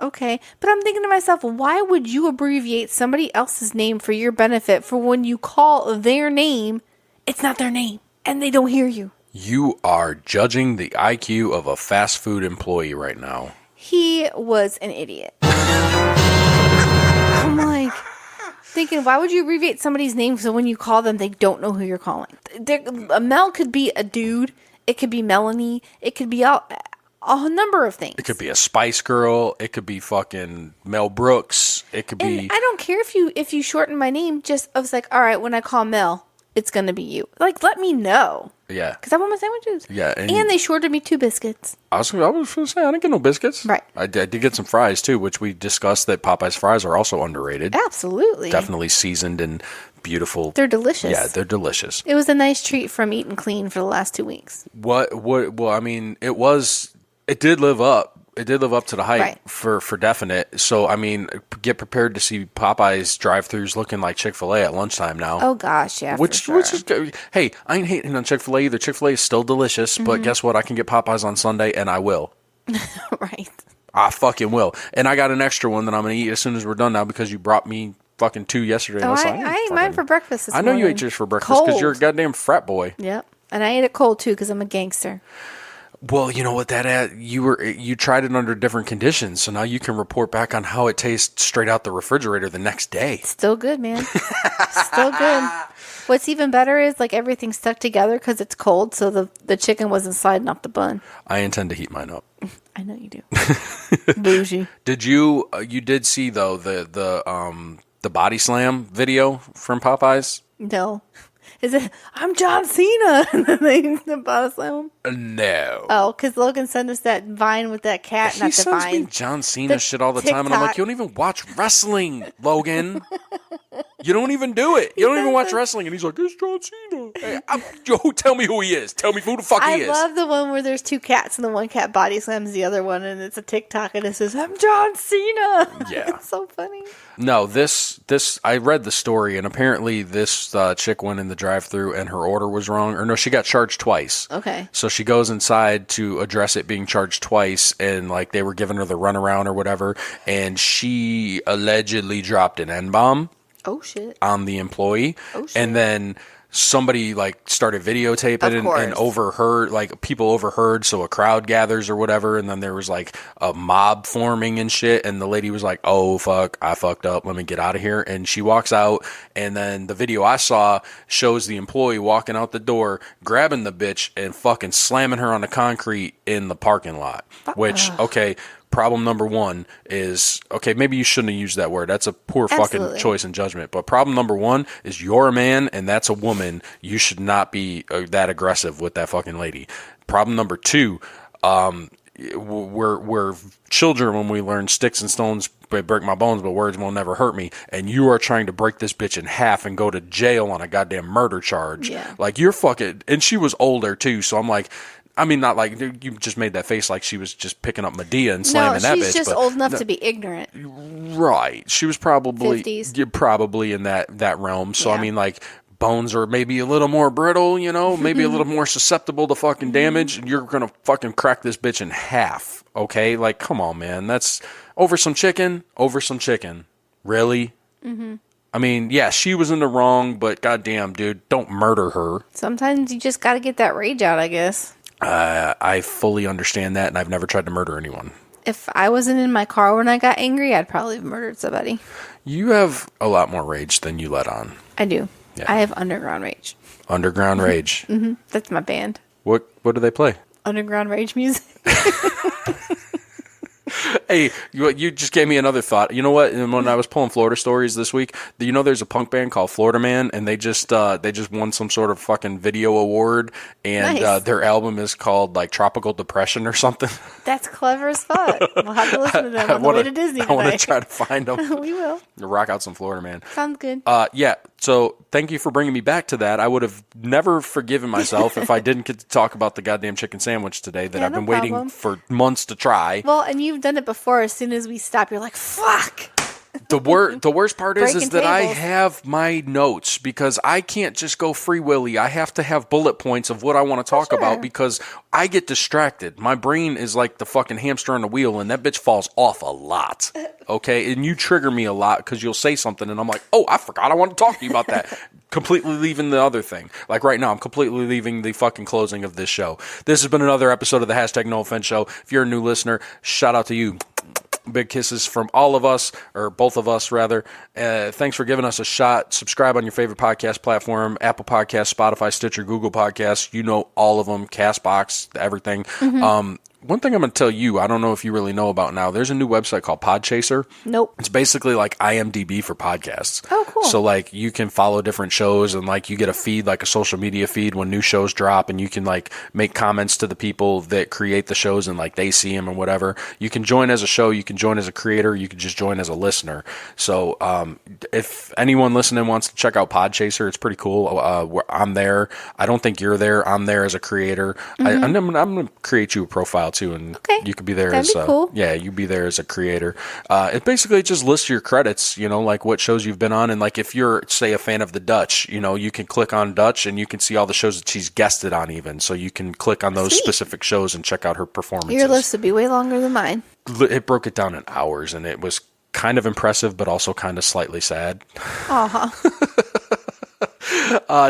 okay. But I'm thinking to myself, why would you abbreviate somebody else's name for your benefit for when you call their name, it's not their name, and they don't hear you? You are judging the IQ of a fast food employee right now. He was an idiot. I'm like, thinking, why would you abbreviate somebody's name so when you call them, they don't know who you're calling? Mel could be a dude. It could be Melanie. It could be a number of things. It could be a Spice Girl. It could be fucking Mel Brooks. It could be. I don't care if you shorten my name. I was like, all right, when I call Mel, it's gonna be you. Like, let me know. Yeah. Because I want my sandwiches. Yeah. And they shorted me 2 biscuits. I was gonna say I didn't get no biscuits. Right. I did get some fries too, which we discussed that Popeye's fries are also underrated. Absolutely. Definitely seasoned and beautiful. They're delicious. Yeah, they're delicious. It was a nice treat from eating clean for the last 2 weeks. Well, I mean, it did live up. It did live up to the hype, right, for definite. So, I mean, get prepared to see Popeye's drive-thrus looking like Chick-fil-A at lunchtime now. Oh, gosh, yeah, Which is, hey, I ain't hating on Chick-fil-A either. Chick-fil-A is still delicious, but guess what? I can get Popeyes on Sunday, and I will. Right. I fucking will. And I got an extra one that I'm going to eat as soon as we're done now because you brought me fucking 2 yesterday. Oh, I ate mine for breakfast this morning. I know you ate yours for breakfast because you're a goddamn frat boy. Yep. And I ate it cold, too, because I'm a gangster. Well, you know what you tried it under different conditions, so now you can report back on how it tastes straight out the refrigerator the next day. Still good, man. Still good. What's even better is like everything's stuck together because it's cold, so the chicken wasn't sliding off the bun. I intend to heat mine up. I know you do. Bougie. Did you did see though the body slam video from Popeyes? No. Is it, I'm John Cena? And then they body slam him? No. Oh, because Logan sent us that Vine with that cat. He not the sends Vine. me John Cena shit all the time, and I'm like, you don't even watch wrestling, Logan. You don't even do it. You don't even watch wrestling. And he's like, it's John Cena. Hey, Joe, tell me who he is. Tell me who the fuck he is. I love the one where there's two cats and the one cat body slams the other one, and it's a TikTok and it says, I'm John Cena. Yeah. It's so funny. No, this I read the story, and apparently this chick went in the drive-thru and her order was wrong. Or no, she got charged twice. Okay. So she goes inside to address it being charged twice, and like they were giving her the runaround or whatever, and she allegedly dropped an N-bomb. Oh shit. On the employee. Oh shit. And then somebody like started videotaping and overheard, like people overheard, so a crowd gathers or whatever, and then there was like a mob forming and shit, and the lady was like, oh fuck, I fucked up, let me get out of here. And she walks out, and then the video I saw shows the employee walking out the door, grabbing the bitch and fucking slamming her on the concrete in the parking lot. Which, okay, problem number one is, okay, maybe you shouldn't have used that word. That's a poor fucking choice in judgment. But problem number one is you're a man and that's a woman. You should not be that aggressive with that fucking lady. Problem number two, we're children when we learn sticks and stones break my bones, but words will never hurt me. And you are trying to break this bitch in half and go to jail on a goddamn murder charge. Yeah. Like, you're fucking, and she was older too. So I'm like, I mean, not like you just made that face like she was just picking up Medea and slamming that bitch. No, she's just old enough to be ignorant. Right. She was probably 50s. Probably in that realm. So, I mean, like, bones are maybe a little more brittle, you know, maybe a little more susceptible to fucking damage. And you're going to fucking crack this bitch in half. Okay? Like, come on, man. That's over some chicken. Really? Mm-hmm. I mean, yeah, she was in the wrong, but goddamn, dude, don't murder her. Sometimes you just got to get that rage out, I guess. I fully understand that, and I've never tried to murder anyone. If I wasn't in my car when I got angry, I'd probably have murdered somebody. You have a lot more rage than you let on. I do. Yeah. I have underground rage. Underground rage. Mm-hmm. That's my band. What do they play? Underground rage music. Hey, you just gave me another thought. You know what? When I was pulling Florida stories this week, you know there's a punk band called Florida Man, and they just won some sort of fucking video award, and nice. Their album is called like Tropical Depression or something. That's clever as fuck. We'll have to listen to them on the way to Disney today. I want to try to find them. We will. Rock out some Florida Man. Sounds good. Yeah. So thank you for bringing me back to that. I would have never forgiven myself if I didn't get to talk about the goddamn chicken sandwich today that I've been waiting for months to try. Well, and you've done it before. As soon as we stop, you're like, fuck. The worst part is that tables. I have my notes because I can't just go free willy. I have to have bullet points of what I want to talk about because I get distracted. My brain is like the fucking hamster on the wheel, and that bitch falls off a lot. Okay, and you trigger me a lot because you'll say something, and I'm like, oh, I forgot I want to talk to you about that. Completely leaving the other thing. Like right now, I'm completely leaving the fucking closing of this show. This has been another episode of the #NoOffense Show. If you're a new listener, shout out to you. Big kisses from all of us, or both of us, rather. Thanks for giving us a shot. Subscribe on your favorite podcast platform, Apple Podcasts, Spotify, Stitcher, Google Podcasts. You know all of them, CastBox, everything. Mm-hmm. One thing I'm going to tell you, I don't know if you really know about now, there's a new website called Podchaser. Nope. It's basically like IMDb for podcasts. Oh, cool. So, like, you can follow different shows and, like, you get a feed, like a social media feed when new shows drop, and you can, like, make comments to the people that create the shows and, like, they see them and whatever. You can join as a show, you can join as a creator, you can just join as a listener. So, if anyone listening wants to check out Podchaser, it's pretty cool. I'm there. I don't think you're there. I'm there as a creator. Mm-hmm. I'm going to create you a profile too, and you could be there. That'd as be cool. Yeah, you'd be there as a creator. It basically just lists your credits, you know, like what shows you've been on, and like if you're, say, a fan of the Dutch, you know, you can click on Dutch and you can see all the shows that she's guested on, even. So you can click on those specific shows and check out her performances. Your list would be way longer than mine. It broke it down in hours, and it was kind of impressive, but also kind of slightly sad.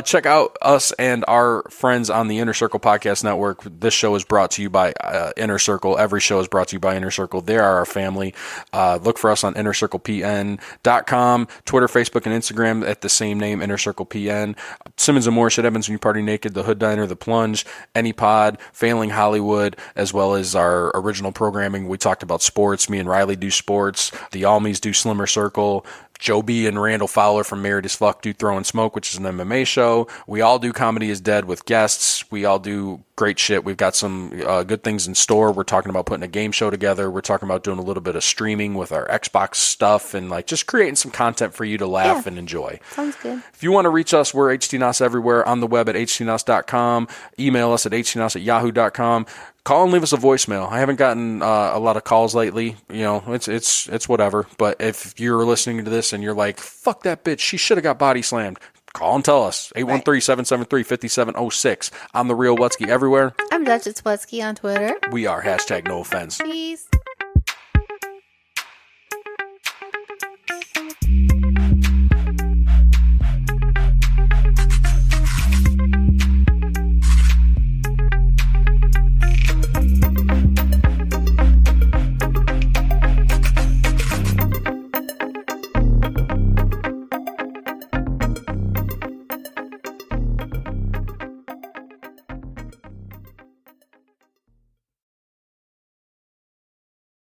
Check out us and our friends on the Inner Circle Podcast Network. This show is brought to you by Inner Circle. Every show is brought to you by Inner Circle. They are our family. Look for us on InnerCirclePN.com, Twitter, Facebook, and Instagram at the same name, Inner Circle PN. Simmons and Moore, Shit Evans When You Party Naked, The Hood Diner, The Plunge, Any Pod, Failing Hollywood, as well as our original programming. We talked about sports. Me and Riley do sports. The Almies do Slimmer Circle. Joe B and Randall Fowler from Married as Fuck do Throwing Smoke, which is an MMA show. We all do Comedy is Dead with guests. We all do great shit. We've got some good things in store. We're talking about putting a game show together. We're talking about doing a little bit of streaming with our Xbox stuff and like just creating some content for you to laugh and enjoy. Sounds good. If you want to reach us, we're HTNOS everywhere, on the web at htnos.com. Email us at htnos@yahoo.com. Call and leave us a voicemail. I haven't gotten a lot of calls lately. You know, it's whatever. But if you're listening to this and you're like, fuck that bitch, she should have got body slammed, call and tell us. 813-773-5706. I'm the real Wutsky everywhere. I'm Duchess Wutsky on Twitter. We are #NoOffense. Peace.